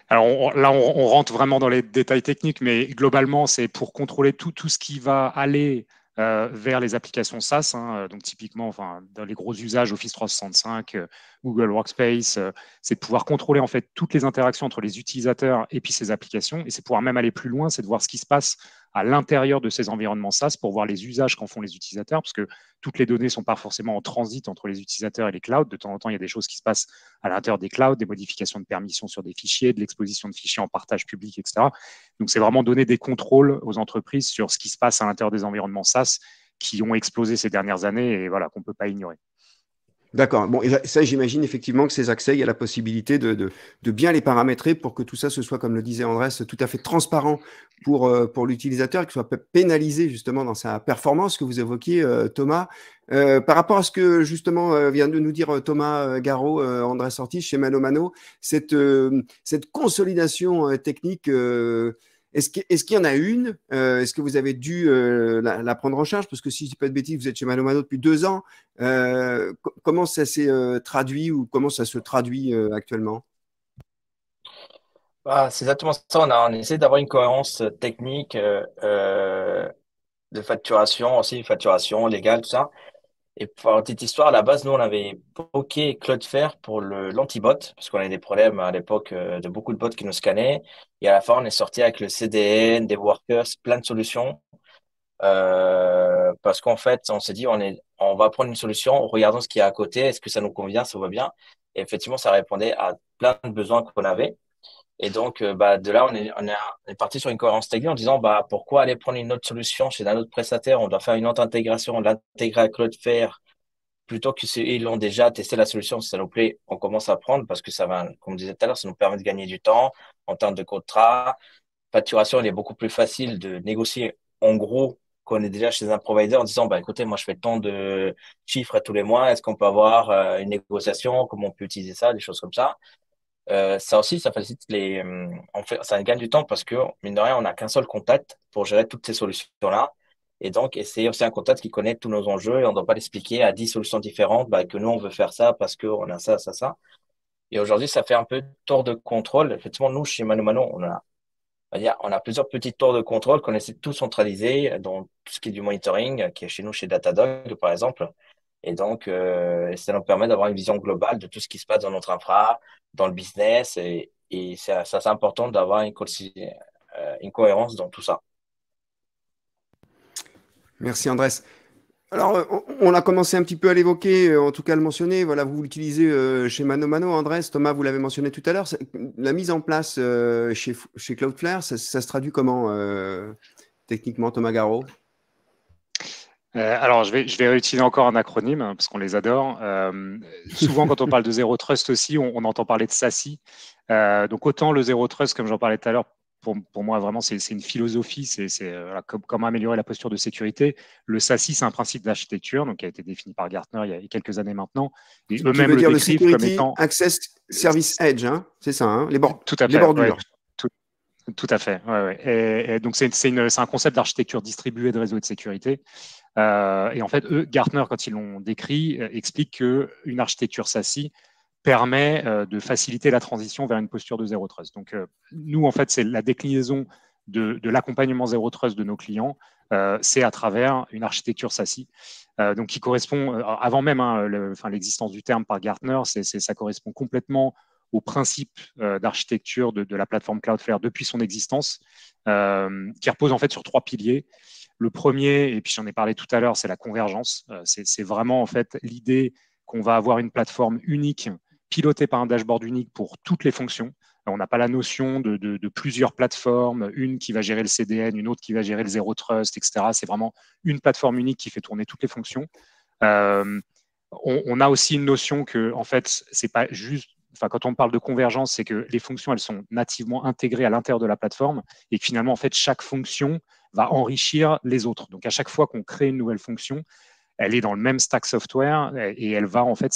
Alors là, on rentre vraiment dans les détails techniques, mais globalement, c'est pour contrôler tout ce qui va aller vers les applications SaaS. Donc typiquement, dans les gros usages Office 365, Google Workspace, c'est de pouvoir contrôler en fait toutes les interactions entre les utilisateurs et puis ces applications. Et c'est pouvoir même aller plus loin, c'est de voir ce qui se passe à l'intérieur de ces environnements SaaS pour voir les usages qu'en font les utilisateurs, parce que toutes les données ne sont pas forcément en transit entre les utilisateurs et les clouds. De temps en temps, il y a des choses qui se passent à l'intérieur des clouds, des modifications de permissions sur des fichiers, de l'exposition de fichiers en partage public, etc. Donc, c'est vraiment donner des contrôles aux entreprises sur ce qui se passe à l'intérieur des environnements SaaS qui ont explosé ces dernières années et qu'on ne peut pas ignorer. D'accord. Bon, et ça, j'imagine effectivement que ces accès, il y a la possibilité de bien les paramétrer pour que tout ça se soit, comme le disait Andrés, tout à fait transparent pour l'utilisateur et qu'il soit pénalisé justement dans sa performance que vous évoquiez, Thomas. Par rapport à ce que justement vient de nous dire Thomas Garot, Andrés Ortiz chez Mano Mano, cette consolidation technique, est-ce qu'il y en a une? Est-ce que vous avez dû la prendre en charge? Parce que si je ne dis pas de bêtises, vous êtes chez Mano Mano depuis 2 ans. Comment ça s'est traduit ou comment ça se traduit actuellement? C'est exactement ça. On essaie d'avoir une cohérence technique de facturation aussi, facturation légale, tout ça. Et pour la petite histoire, à la base, nous, on avait bloqué Cloudflare pour l'antibot, parce qu'on avait des problèmes à l'époque de beaucoup de bots qui nous scannaient. Et à la fin, on est sorti avec le CDN, des workers, plein de solutions. Parce qu'en fait, on s'est dit, on va prendre une solution, regardons ce qu'il y a à côté, est-ce que ça nous convient, ça va bien. Et effectivement, ça répondait à plein de besoins qu'on avait. Et donc, de là, on est parti sur une cohérence technique en disant, pourquoi aller prendre une autre solution chez un autre prestataire? On doit faire une autre intégration, l'intégrer à Cloudflare, plutôt que ils l'ont déjà testé la solution. Si ça nous plaît, on commence à prendre parce que ça va, comme je disais tout à l'heure, ça nous permet de gagner du temps en termes de contrat. Facturation, il est beaucoup plus facile de négocier en gros qu'on est déjà chez un provider en disant, écoutez, moi, je fais tant de chiffres tous les mois. Est-ce qu'on peut avoir une négociation? Comment on peut utiliser ça? Des choses comme ça. Ça aussi, ça facilite ça gagne du temps parce que, mine de rien, on n'a qu'un seul contact pour gérer toutes ces solutions-là. Et donc, c'est aussi un contact qui connaît tous nos enjeux et on ne doit pas l'expliquer à 10 solutions différentes, que nous, on veut faire ça parce qu'on a ça, ça, ça. Et aujourd'hui, ça fait un peu tour de contrôle. Effectivement, nous, chez Mano Mano, on a plusieurs petits tours de contrôle qu'on essaie de tout centraliser dans tout ce qui est du monitoring, qui est chez nous, chez Datadog, par exemple. Et donc, ça nous permet d'avoir une vision globale de tout ce qui se passe dans notre infra, dans le business. Et c'est important d'avoir une cohérence dans tout ça. Merci Andrés. Alors, on a commencé un petit peu à l'évoquer, en tout cas à le mentionner. Voilà, vous l'utilisez chez Mano Mano, Andrés, Thomas, vous l'avez mentionné tout à l'heure. La mise en place chez Cloudflare, ça se traduit comment techniquement, Thomas Garraud? Alors, je vais réutiliser encore un acronyme hein, parce qu'on les adore. Souvent, quand on parle de Zero Trust aussi, on entend parler de SASI. Donc, autant le Zero Trust, comme j'en parlais tout à l'heure, pour moi, vraiment, c'est une philosophie, c'est voilà, comment améliorer la posture de sécurité. Le SASI, c'est un principe d'architecture donc, qui a été défini par Gartner il y a quelques années maintenant. Et eux-mêmes le décrivent comme étant… Access Service Edge, hein, c'est ça, hein, tout à fait, les bordures. Ouais, tout à fait. Ouais. Et donc, c'est un concept d'architecture distribuée de réseau et de sécurité. Et en fait, Gartner, quand ils l'ont décrit, explique qu'une architecture SASI permet de faciliter la transition vers une posture de Zero Trust. Donc, nous, en fait, c'est la déclinaison de l'accompagnement Zero Trust de nos clients, c'est à travers une architecture SASI. Donc, qui correspond, avant même l'existence du terme par Gartner, ça correspond complètement au principe d'architecture de la plateforme Cloudflare depuis son existence, qui repose en fait sur 3 piliers. Le premier, et puis j'en ai parlé tout à l'heure, c'est la convergence. C'est vraiment en fait l'idée qu'on va avoir une plateforme unique pilotée par un dashboard unique pour toutes les fonctions. On n'a pas la notion de plusieurs plateformes, une qui va gérer le CDN, une autre qui va gérer le Zero Trust, etc. C'est vraiment une plateforme unique qui fait tourner toutes les fonctions. On a aussi une notion que, en fait, c'est pas juste… Enfin, quand on parle de convergence, c'est que les fonctions, elles sont nativement intégrées à l'intérieur de la plateforme et que finalement, en fait, chaque fonction va enrichir les autres. Donc, à chaque fois qu'on crée une nouvelle fonction, elle est dans le même stack software et elle va en fait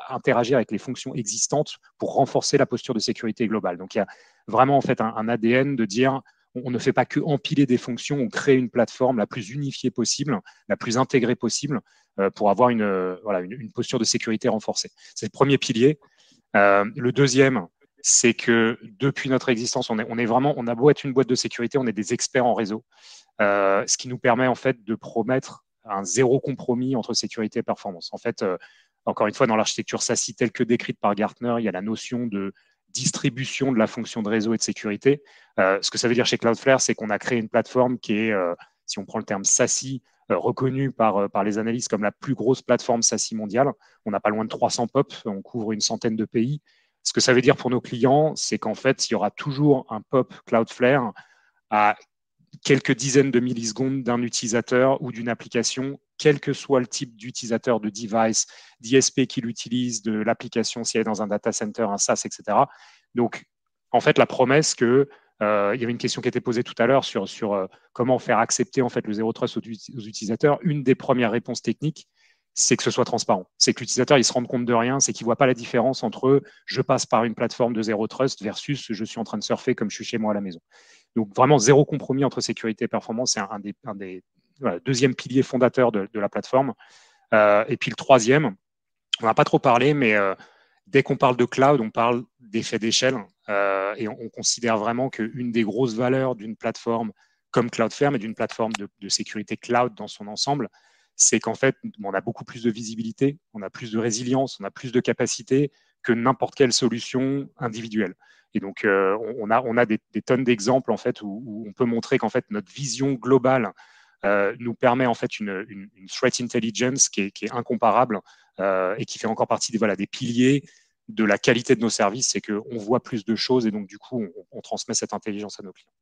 interagir avec les fonctions existantes pour renforcer la posture de sécurité globale. Donc, il y a vraiment en fait un ADN de dire on ne fait pas que empiler des fonctions, on crée une plateforme la plus unifiée possible, la plus intégrée possible pour avoir une posture de sécurité renforcée. C'est le premier pilier. Le deuxième, c'est que depuis notre existence, on a beau être une boîte de sécurité, on est des experts en réseau, ce qui nous permet en fait de promettre un zéro compromis entre sécurité et performance. En fait, encore une fois, dans l'architecture SASI telle que décrite par Gartner, il y a la notion de distribution de la fonction de réseau et de sécurité. Ce que ça veut dire chez Cloudflare, c'est qu'on a créé une plateforme qui est, si on prend le terme SASI, reconnue par les analystes comme la plus grosse plateforme SASI mondiale. On n'a pas loin de 300 POP, on couvre une centaine de pays. Ce que ça veut dire pour nos clients, c'est qu'en fait, il y aura toujours un POP Cloudflare à quelques dizaines de millisecondes d'un utilisateur ou d'une application, quel que soit le type d'utilisateur, de device, d'ISP qui l'utilise, de l'application, si elle est dans un data center, un SaaS, etc. Donc, en fait, la promesse que il y avait une question qui était posée tout à l'heure sur comment faire accepter en fait le Zero Trust aux utilisateurs. Une des premières réponses techniques, c'est que ce soit transparent. C'est que l'utilisateur, il se rende compte de rien, c'est qu'il ne voit pas la différence entre je passe par une plateforme de Zero Trust versus je suis en train de surfer comme je suis chez moi à la maison. Donc, vraiment, zéro compromis entre sécurité et performance, c'est un des deuxième pilier fondateur de la plateforme. Et puis, le troisième, on n'a pas trop parlé, mais dès qu'on parle de cloud, on parle d'effet d'échelle. Et on considère vraiment qu'une des grosses valeurs d'une plateforme comme Cloudflare, mais d'une plateforme de sécurité cloud dans son ensemble, c'est qu'en fait, on a beaucoup plus de visibilité, on a plus de résilience, on a plus de capacité que n'importe quelle solution individuelle. Et donc, on a des tonnes d'exemples en fait où on peut montrer qu'en fait notre vision globale nous permet en fait une threat intelligence qui est incomparable et qui fait encore partie des piliers de la qualité de nos services, c'est qu'on voit plus de choses et donc du coup on transmet cette intelligence à nos clients.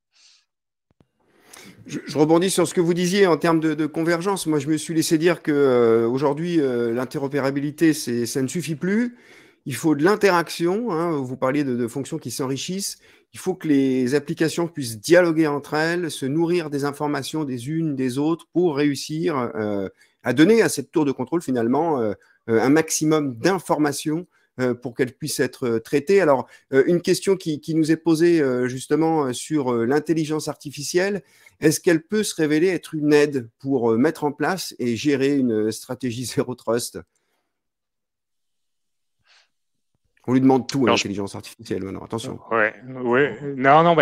Je rebondis sur ce que vous disiez en termes de convergence. Moi, je me suis laissé dire qu'aujourd'hui, l'interopérabilité, ça ne suffit plus. Il faut de l'interaction. Hein. Vous parliez de fonctions qui s'enrichissent. Il faut que les applications puissent dialoguer entre elles, se nourrir des informations des unes des autres pour réussir à donner à cette tour de contrôle finalement un maximum d'informations pour qu'elle puisse être traitée. Alors, une question qui nous est posée justement sur l'intelligence artificielle, est-ce qu'elle peut se révéler être une aide pour mettre en place et gérer une stratégie Zero Trust? On lui demande tout à l'intelligence artificielle maintenant, attention. Non,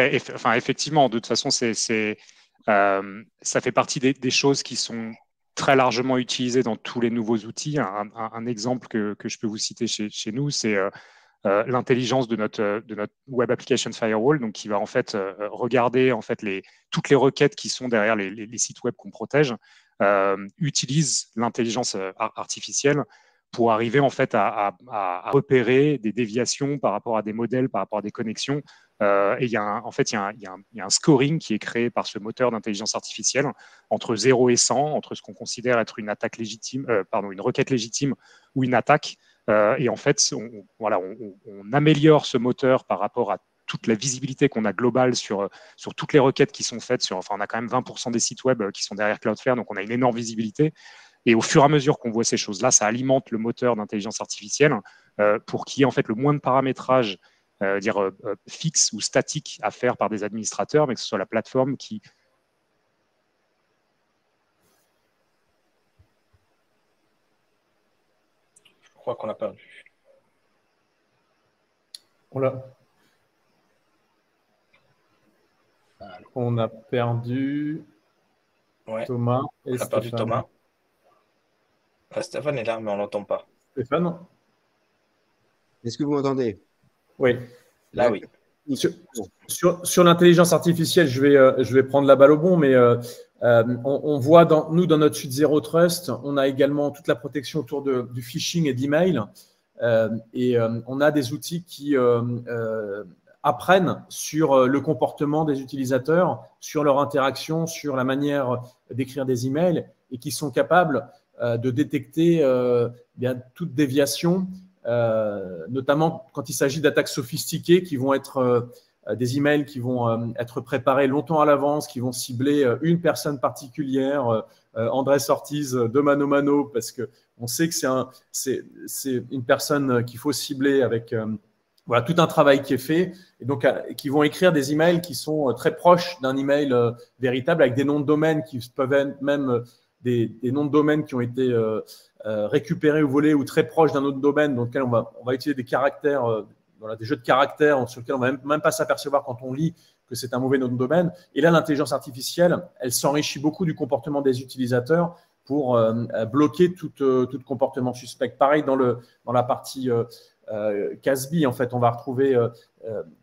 effectivement, de toute façon, ça fait partie des choses qui sont très largement utilisées dans tous les nouveaux outils. Un exemple que je peux vous citer chez nous, c'est l'intelligence de notre Web Application Firewall, donc qui va en fait regarder en fait toutes les requêtes qui sont derrière les sites web qu'on protège utilisent l'intelligence artificielle pour arriver en fait à repérer des déviations par rapport à des modèles, par rapport à des connexions. Et il y a un scoring qui est créé par ce moteur d'intelligence artificielle entre 0 et 100, entre ce qu'on considère être une attaque légitime, une requête légitime ou une attaque. Et en fait, on améliore ce moteur par rapport à toute la visibilité qu'on a globale sur toutes les requêtes qui sont faites. On a quand même 20% des sites web qui sont derrière Cloudflare, donc on a une énorme visibilité. Et au fur et à mesure qu'on voit ces choses-là, ça alimente le moteur d'intelligence artificielle pour qu'il y ait en fait le moins de paramétrage fixe ou statique à faire par des administrateurs, mais que ce soit la plateforme qui… Je crois qu'on a perdu. On a perdu Thomas et on a perdu Stéphane. Thomas. Stéphane est là, mais on ne l'entend pas. Stéphane? Est-ce que vous m'entendez? Oui. Là, oui. Sur l'intelligence artificielle, je vais prendre la balle au bon, mais on voit dans notre suite Zero Trust, on a également toute la protection autour du phishing et d'email. Et on a des outils qui apprennent sur le comportement des utilisateurs, sur leur interaction, sur la manière d'écrire des emails et qui sont capables de détecter toute déviation, notamment quand il s'agit d'attaques sophistiquées qui vont être des emails qui vont être préparés longtemps à l'avance, qui vont cibler une personne particulière, Andrés Ortiz de Mano Mano, parce qu'on sait que c'est une personne qu'il faut cibler avec tout un travail qui est fait, et donc qui vont écrire des emails qui sont très proches d'un email véritable, avec des noms de domaine qui peuvent être même des noms de domaine qui ont été récupérés ou volés ou très proches d'un autre domaine dans lequel on va utiliser des caractères, des jeux de caractères sur lesquels on ne va même pas s'apercevoir quand on lit que c'est un mauvais nom de domaine. Et là, l'intelligence artificielle, elle s'enrichit beaucoup du comportement des utilisateurs pour bloquer tout comportement suspect. Pareil dans la partie CASB, en fait, on va retrouver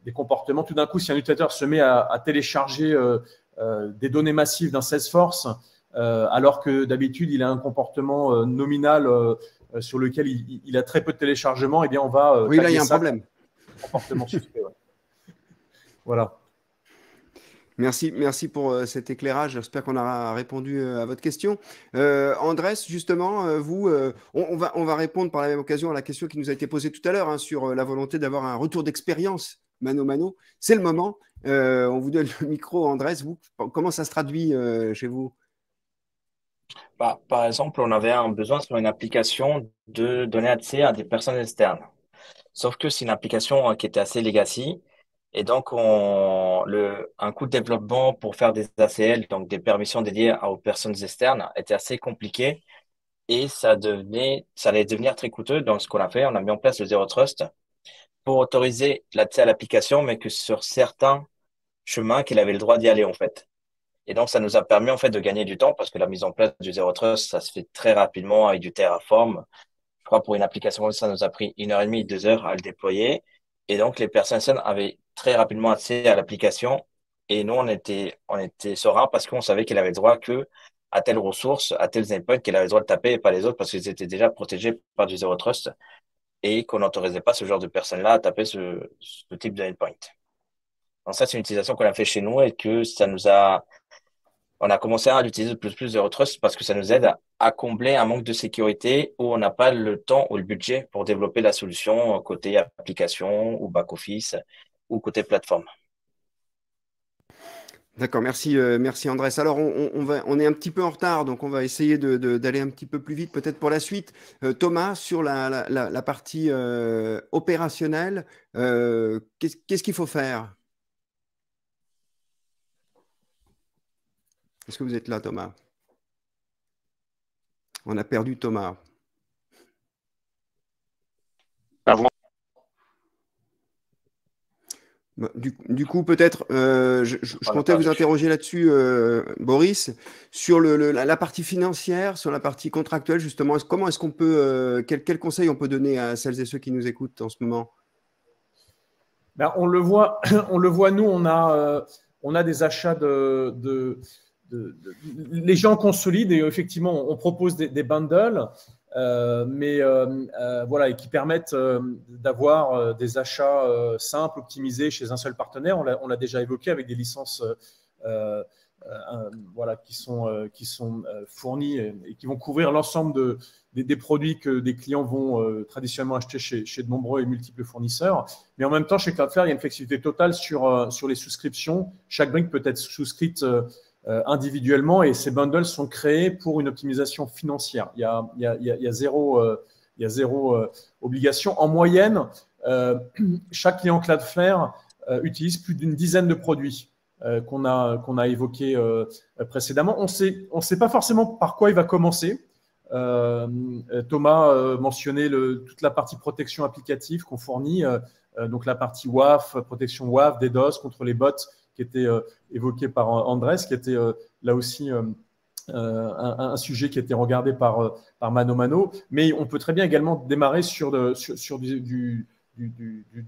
des comportements. Tout d'un coup, si un utilisateur se met à télécharger des données massives d'un Salesforce, alors que d'habitude, il a un comportement nominal sur lequel il a très peu de téléchargements, eh bien, on va… oui, là, il y a un problème. Comportement suspect, Voilà. Merci pour cet éclairage. J'espère qu'on aura répondu à votre question. Andrés, justement, vous, on va répondre par la même occasion à la question qui nous a été posée tout à l'heure sur la volonté d'avoir un retour d'expérience mano-mano. C'est le moment. On vous donne le micro, Andrés. Vous, comment ça se traduit chez vous? Par exemple, on avait un besoin sur une application de donner accès à des personnes externes. Sauf que c'est une application qui était assez legacy. Et donc, un coût de développement pour faire des ACL, donc des permissions dédiées aux personnes externes, était assez compliqué. Et ça allait devenir très coûteux. Donc, ce qu'on a fait, on a mis en place le Zero Trust pour autoriser l'accès à l'application, mais que sur certains chemins qu'il avait le droit d'y aller, en fait. Et donc, ça nous a permis, en fait, de gagner du temps parce que la mise en place du Zero Trust, ça se fait très rapidement avec du Terraform. Je crois pour une application, ça nous a pris 1h30, 2 heures à le déployer. Et donc, les personnes avaient très rapidement accès à l'application. Et nous, on était sereins parce qu'on savait qu'il avait le droit à telle ressource, à tels endpoints, qu'il avait le droit de taper et pas les autres parce qu'ils étaient déjà protégés par du Zero Trust et qu'on n'autorisait pas ce genre de personnes-là à taper ce type de endpoint. Donc ça, c'est une utilisation qu'on a fait chez nous et que on a commencé à l'utiliser de plus Zero Trust parce que ça nous aide à combler un manque de sécurité où on n'a pas le temps ou le budget pour développer la solution côté application ou back-office ou côté plateforme. D'accord, merci Andrés. Alors, on est un petit peu en retard, donc on va essayer d'aller un petit peu plus vite peut-être pour la suite. Thomas, sur la partie opérationnelle, qu'est-ce qu'il faut faire? Est-ce que vous êtes là, Thomas? On a perdu Thomas. Du coup, peut-être, je comptais vous interroger là-dessus, Boris, sur la partie financière, sur la partie contractuelle, justement. Comment est-ce qu'on peut, quel conseil on peut donner à celles et ceux qui nous écoutent en ce moment? On le voit, nous, on a des achats les gens consolident et effectivement, on propose des bundles, voilà, et qui permettent d'avoir des achats simples, optimisés chez un seul partenaire. On l'a déjà évoqué avec des licences voilà, qui sont fournies et qui vont couvrir l'ensemble des produits que des clients vont traditionnellement acheter chez de nombreux et multiples fournisseurs. Mais en même temps, chez Cloudflare, il y a une flexibilité totale sur les souscriptions. Chaque brique peut être souscrite individuellement et ces bundles sont créés pour une optimisation financière. Il y a zéro obligation. En moyenne, chaque client Cloudflare utilise plus d'une dizaine de produits qu'on a évoqués précédemment. On sait pas forcément par quoi il va commencer. Thomas mentionnait toute la partie protection applicative qu'on fournit, donc la partie WAF, protection WAF, DDoS contre les bots qui était évoqué par Andrés, qui était là aussi un sujet qui a été regardé par Mano Mano. Mais on peut très bien également démarrer sur du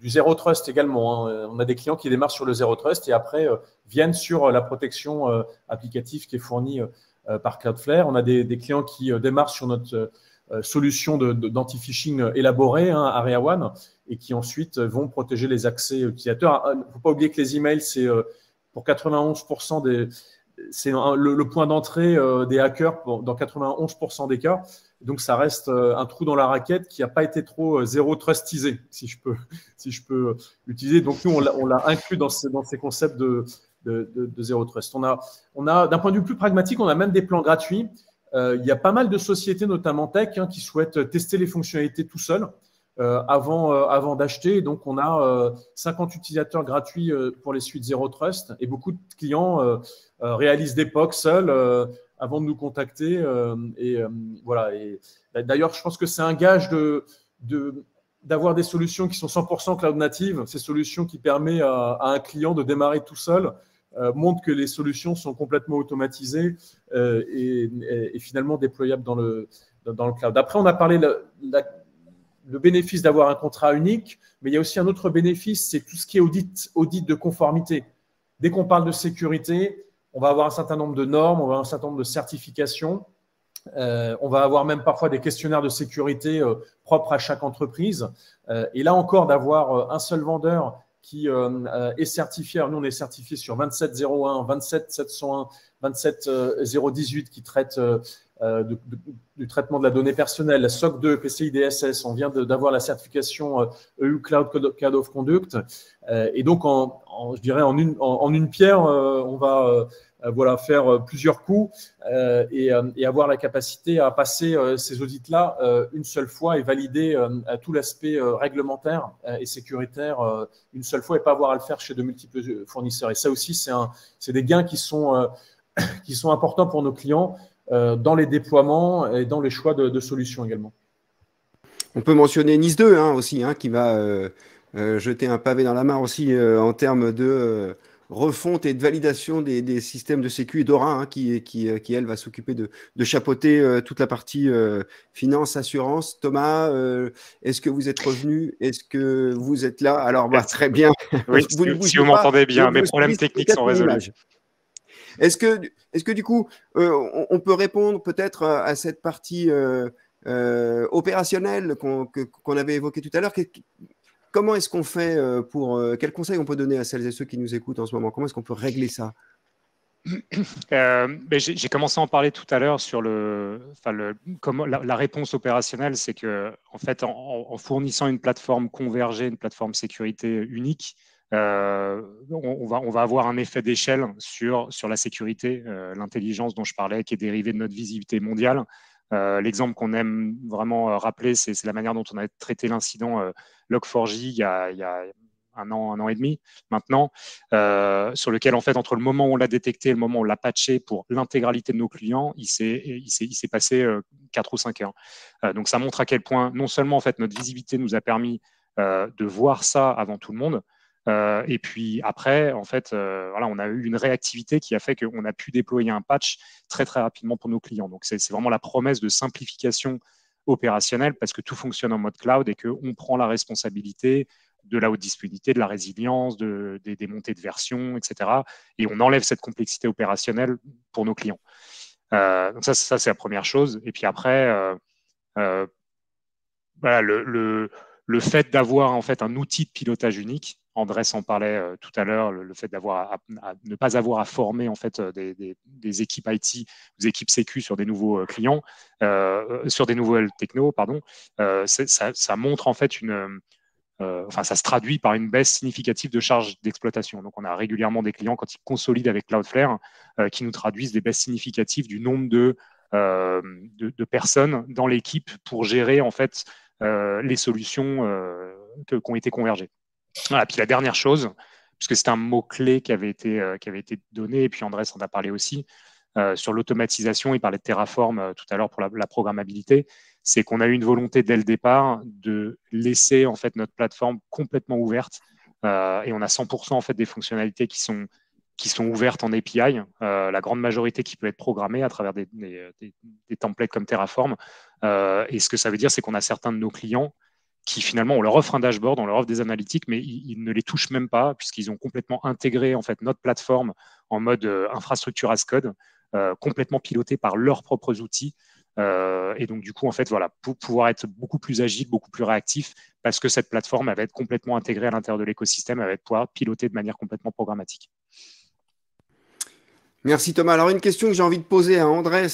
Zero Trust également. Hein. On a des clients qui démarrent sur le Zero Trust et après viennent sur la protection applicative qui est fournie par Cloudflare. On a des clients qui démarrent sur notre solution d'anti-phishing élaborée, hein, Area One, et qui ensuite vont protéger les accès utilisateurs. Il ne faut pas oublier que les emails, c'est pour 91% c'est le point d'entrée des hackers dans 91% des cas. Donc, ça reste un trou dans la raquette qui n'a pas été trop zéro trustisé, si je peux l'utiliser. Donc, nous, on l'a inclus dans ces concepts de zéro trust. On a, d'un point de vue plus pragmatique, on a même des plans gratuits. Il y a pas mal de sociétés, notamment tech, hein, qui souhaitent tester les fonctionnalités tout seuls avant d'acheter. Donc, on a 50 utilisateurs gratuits pour les suites Zero Trust et beaucoup de clients réalisent des POC seuls avant de nous contacter. Voilà. Et d'ailleurs, je pense que c'est un gage d'avoir des solutions qui sont 100% cloud native. Ces solutions qui permettent à un client de démarrer tout seul montrent que les solutions sont complètement automatisées et finalement déployables dans le cloud. Après, on a parlé le bénéfice d'avoir un contrat unique, mais il y a aussi un autre bénéfice, c'est tout ce qui est audit de conformité. Dès qu'on parle de sécurité, on va avoir un certain nombre de normes, on va avoir un certain nombre de certifications. On va avoir même parfois des questionnaires de sécurité propres à chaque entreprise. Et là encore, d'avoir un seul vendeur qui est certifié. Alors nous, on est certifié sur 27001, 27701, 27018 qui traite du traitement de la donnée personnelle, la SOC 2, PCI DSS. On vient d'avoir la certification EU Cloud Code of Conduct. Et donc, je dirais en une pierre, on va voilà, faire plusieurs coups et avoir la capacité à passer ces audits-là une seule fois et valider tout l'aspect réglementaire et sécuritaire une seule fois et pas avoir à le faire chez de multiples fournisseurs. Et ça aussi, c'est des gains qui sont importants pour nos clients dans les déploiements et dans les choix de solutions également. On peut mentionner Nice 2 hein, aussi, hein, qui va jeter un pavé dans la mare aussi en termes de refonte et de validation des systèmes de sécu et Dora, hein, qui elle, va s'occuper de chapeauter toute la partie finance, assurance. Thomas, est-ce que vous êtes revenu? Est-ce que vous êtes là? Alors, très bien. Oui, si vous m'entendez bien, mes problèmes techniques sont résolus. Est-ce que du coup, on peut répondre peut-être à cette partie opérationnelle qu'on avait évoquée tout à l'heure? Comment est-ce qu'on fait quels conseils on peut donner à celles et ceux qui nous écoutent en ce moment? Comment est-ce qu'on peut régler ça? J'ai commencé à en parler tout à l'heure sur la réponse opérationnelle, c'est que en fait, en fournissant une plateforme convergée, une plateforme sécurité unique, on va avoir un effet d'échelle sur la sécurité, l'intelligence dont je parlais, qui est dérivée de notre visibilité mondiale. L'exemple qu'on aime vraiment rappeler, c'est la manière dont on a traité l'incident Log4j il y a un an et demi maintenant, sur lequel, en fait, entre le moment où on l'a détecté et le moment où on l'a patché pour l'intégralité de nos clients, il s'est passé 4 ou 5 heures. Donc, ça montre à quel point, non seulement, en fait, notre visibilité nous a permis de voir ça avant tout le monde, et puis après, en fait, voilà, on a eu une réactivité qui a fait qu'on a pu déployer un patch très, très rapidement pour nos clients. Donc, c'est vraiment la promesse de simplification opérationnelle parce que tout fonctionne en mode cloud et qu'on prend la responsabilité de la haute disponibilité, de la résilience, des montées de version, etc. Et on enlève cette complexité opérationnelle pour nos clients. Donc ça c'est la première chose. Et puis après, voilà, le fait d'avoir en fait un outil de pilotage unique, Andrés en parlait tout à l'heure, le fait d'avoir à ne pas avoir à former en fait des équipes IT, des équipes sécu sur des nouveaux clients, sur des nouvelles technos, pardon, ça montre en fait enfin, ça se traduit par une baisse significative de charges d'exploitation. Donc, on a régulièrement des clients, quand ils consolident avec Cloudflare, qui nous traduisent des baisses significatives du nombre de personnes dans l'équipe pour gérer en fait les solutions qui ont été convergées. Voilà. Puis la dernière chose, puisque c'est un mot-clé qui avait été donné, et puis Andrés en a parlé aussi, sur l'automatisation, il parlait de Terraform tout à l'heure pour la programmabilité, c'est qu'on a eu une volonté dès le départ de laisser en fait notre plateforme complètement ouverte et on a 100% en fait des fonctionnalités qui sont ouvertes en API, la grande majorité qui peut être programmée à travers des templates comme Terraform. Et ce que ça veut dire, c'est qu'on a certains de nos clients qui finalement, on leur offre un dashboard, on leur offre des analytiques, mais ils ne les touchent même pas puisqu'ils ont complètement intégré en fait notre plateforme en mode infrastructure as code, complètement piloté par leurs propres outils. Et donc du coup, en fait, voilà, pour pouvoir être beaucoup plus agile, beaucoup plus réactif, parce que cette plateforme elle va être complètement intégrée à l'intérieur de l'écosystème, elle va pouvoir piloter de manière complètement programmatique. Merci Thomas. Alors une question que j'ai envie de poser à Andrés,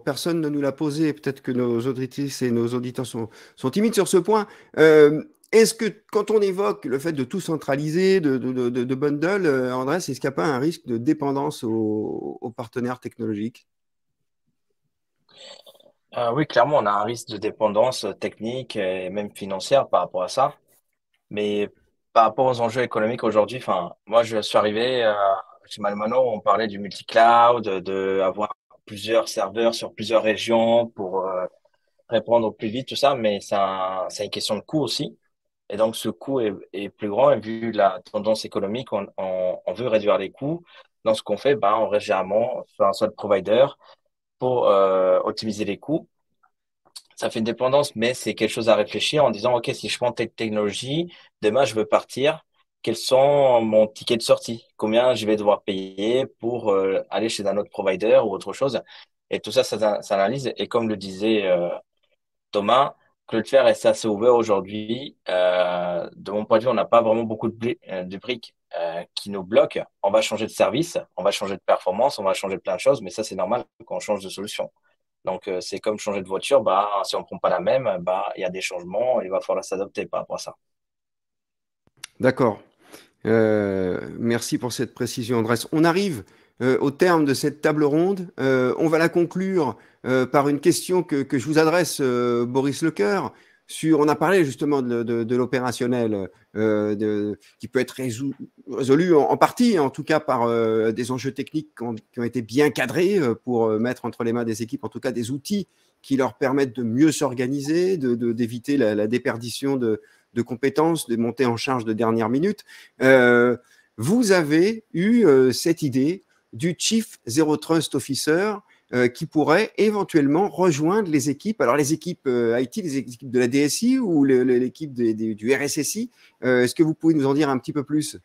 personne ne nous l'a posée, peut-être que nos auditrices et nos auditeurs sont timides sur ce point. Est-ce que quand on évoque le fait de tout centraliser, de bundle, Andrés, est-ce qu'il n'y a pas un risque de dépendance aux partenaires technologiques? Oui, clairement, on a un risque de dépendance technique et même financière par rapport à ça. Mais par rapport aux enjeux économiques aujourd'hui, moi, je suis arrivé chez Malmano, on parlait du multi-cloud, de avoir plusieurs serveurs sur plusieurs régions pour répondre au plus vite, tout ça, mais c'est une question de coût aussi. Et donc, ce coût est plus grand et vu la tendance économique, on veut réduire les coûts. Donc, ce qu'on fait, on reste généralement sur un seul provider pour optimiser les coûts. Ça fait une dépendance, mais c'est quelque chose à réfléchir en disant, OK, si je prends cette technologie, demain, je veux partir. Quels sont mon ticket de sortie? Combien je vais devoir payer pour aller chez un autre provider ou autre chose? Et tout ça, ça s'analyse. Et comme le disait Thomas, Cloudflare est assez ouvert aujourd'hui. De mon point de vue, on n'a pas vraiment beaucoup de briques qui nous bloquent. On va changer de service, on va changer de performance, on va changer de plein de choses, mais ça, c'est normal quand on change de solution. Donc, c'est comme changer de voiture. Si on ne prend pas la même, il y a des changements et il va falloir s'adapter par rapport à ça. D'accord. Merci pour cette précision, Andrés. On arrive au terme de cette table ronde. On va la conclure par une question que je vous adresse, Boris Lecoeur. On a parlé justement de l'opérationnel qui peut être résolu en partie, en tout cas par des enjeux techniques qui ont été bien cadrés pour mettre entre les mains des équipes, en tout cas des outils qui leur permettent de mieux s'organiser, d'éviter la déperdition de compétences, de monter en charge de dernière minute. Vous avez eu cette idée du Chief Zero Trust Officer qui pourrait éventuellement rejoindre les équipes, alors les équipes IT, les équipes de la DSI ou l'équipe du RSSI. Est-ce que vous pouvez nous en dire un petit peu plus?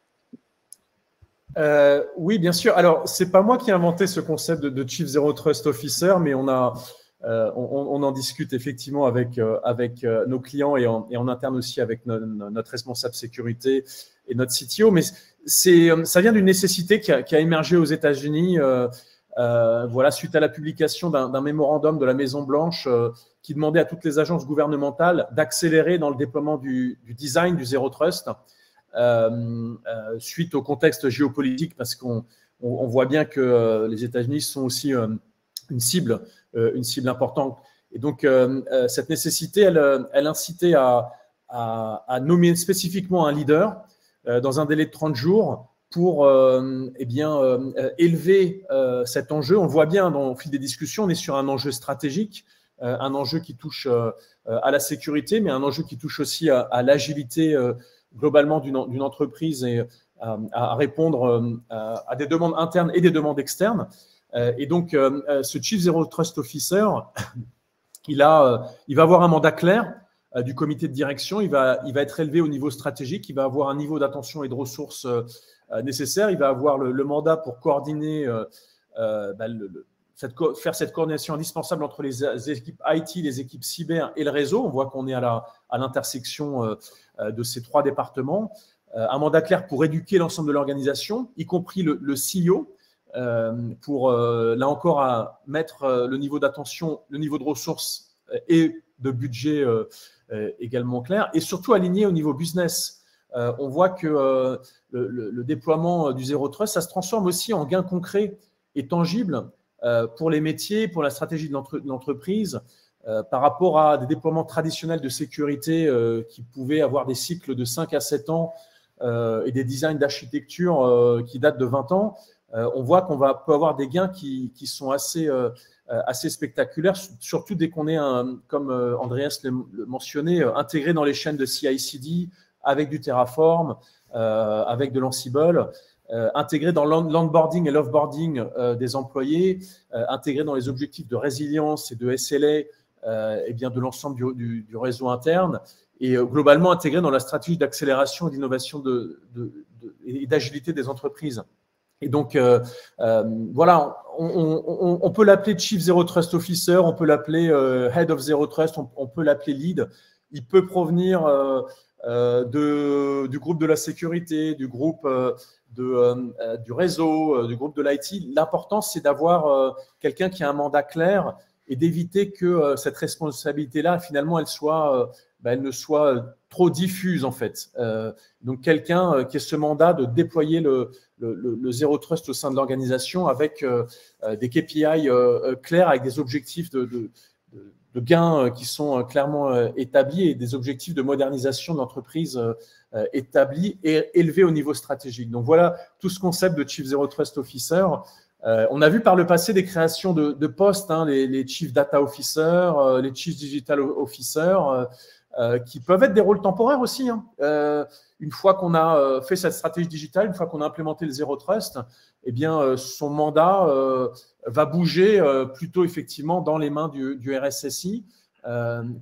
Oui, bien sûr. Alors, ce n'est pas moi qui ai inventé ce concept de Chief Zero Trust Officer, mais on en discute effectivement avec nos clients et en interne aussi avec notre responsable sécurité et notre CTO. Mais ça vient d'une nécessité qui a émergé aux États-Unis suite à la publication d'un mémorandum de la Maison-Blanche qui demandait à toutes les agences gouvernementales d'accélérer dans le déploiement du design du Zero Trust suite au contexte géopolitique, parce qu'on voit bien que les États-Unis sont aussi une cible importante. Et donc, cette nécessité, elle incitait à nommer spécifiquement un leader dans un délai de 30 jours pour élever cet enjeu. On le voit bien au fil des discussions, on est sur un enjeu stratégique, un enjeu qui touche à la sécurité, mais un enjeu qui touche aussi à l'agilité globalement d'une entreprise et à répondre à des demandes internes et des demandes externes. Et donc, ce Chief Zero Trust Officer, il va avoir un mandat clair du comité de direction. Il va être élevé au niveau stratégique. Il va avoir un niveau d'attention et de ressources nécessaire. Il va avoir le mandat pour coordonner, faire cette coordination indispensable entre les équipes IT, les équipes cyber et le réseau. On voit qu'on est à l'intersection de ces 3 départements. Un mandat clair pour éduquer l'ensemble de l'organisation, y compris le CEO, pour, là encore, à mettre le niveau d'attention, le niveau de ressources et de budget également clair, et surtout aligné au niveau business. On voit que le déploiement du Zero Trust, ça se transforme aussi en gains concrets et tangibles pour les métiers, pour la stratégie de l'entreprise, par rapport à des déploiements traditionnels de sécurité qui pouvaient avoir des cycles de 5 à 7 ans et des designs d'architecture qui datent de 20 ans. On voit qu'on peut avoir des gains qui sont assez spectaculaires, surtout dès qu'on est, comme Andreas le mentionnait, intégré dans les chaînes de CI/CD avec du Terraform, avec de l'Ansible, intégré dans l'onboarding et l'offboarding des employés, intégré dans les objectifs de résilience et de SLA et bien de l'ensemble du réseau interne, et globalement intégré dans la stratégie d'accélération et d'innovation et d'agilité des entreprises. Et donc, voilà, on peut l'appeler Chief Zero Trust Officer, on peut l'appeler Head of Zero Trust, on peut l'appeler Lead. Il peut provenir du groupe de la sécurité, du groupe du réseau, du groupe de l'IT. L'important, c'est d'avoir quelqu'un qui a un mandat clair et d'éviter que cette responsabilité-là, finalement, elle ne soit trop diffuse, en fait. Donc, quelqu'un qui ait ce mandat de déployer le Zero Trust au sein de l'organisation avec des KPI clairs, avec des objectifs de gains qui sont clairement établis et des objectifs de modernisation d'entreprise établis et élevés au niveau stratégique. Donc, voilà tout ce concept de Chief Zero Trust Officer. On a vu par le passé des créations de postes, les Chief Data Officer, les Chief Digital Officer, qui peuvent être des rôles temporaires aussi. Une fois qu'on a fait cette stratégie digitale, une fois qu'on a implémenté le Zero Trust, eh bien, son mandat va bouger plutôt effectivement dans les mains du RSSI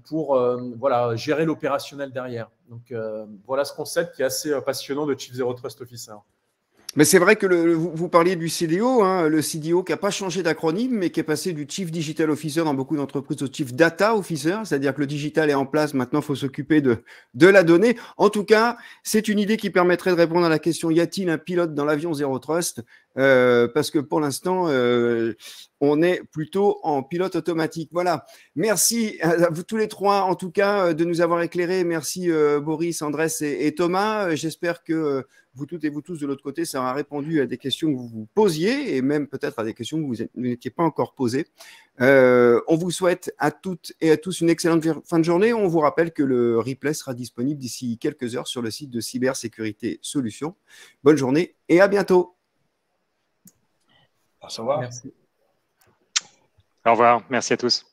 pour gérer l'opérationnel derrière. Donc, voilà ce concept qui est assez passionnant de Chief Zero Trust Officer. Mais c'est vrai que vous parliez du CDO, le CDO qui n'a pas changé d'acronyme, mais qui est passé du Chief Digital Officer dans beaucoup d'entreprises au Chief Data Officer, c'est-à-dire que le digital est en place, maintenant il faut s'occuper de la donnée. En tout cas, c'est une idée qui permettrait de répondre à la question, y a-t-il un pilote dans l'avion Zero Trust? Parce que pour l'instant, on est plutôt en pilote automatique. Voilà. Merci à vous tous les 3, en tout cas, de nous avoir éclairés. Merci Boris, Andrés et Thomas. J'espère que vous toutes et vous tous de l'autre côté, ça aura répondu à des questions que vous vous posiez et même peut-être à des questions que vous n'étiez pas encore posées. On vous souhaite à toutes et à tous une excellente fin de journée. On vous rappelle que le replay sera disponible d'ici quelques heures sur le site de Cybersécurité Solutions. Bonne journée et à bientôt. Au revoir. Merci. Au revoir. Merci à tous.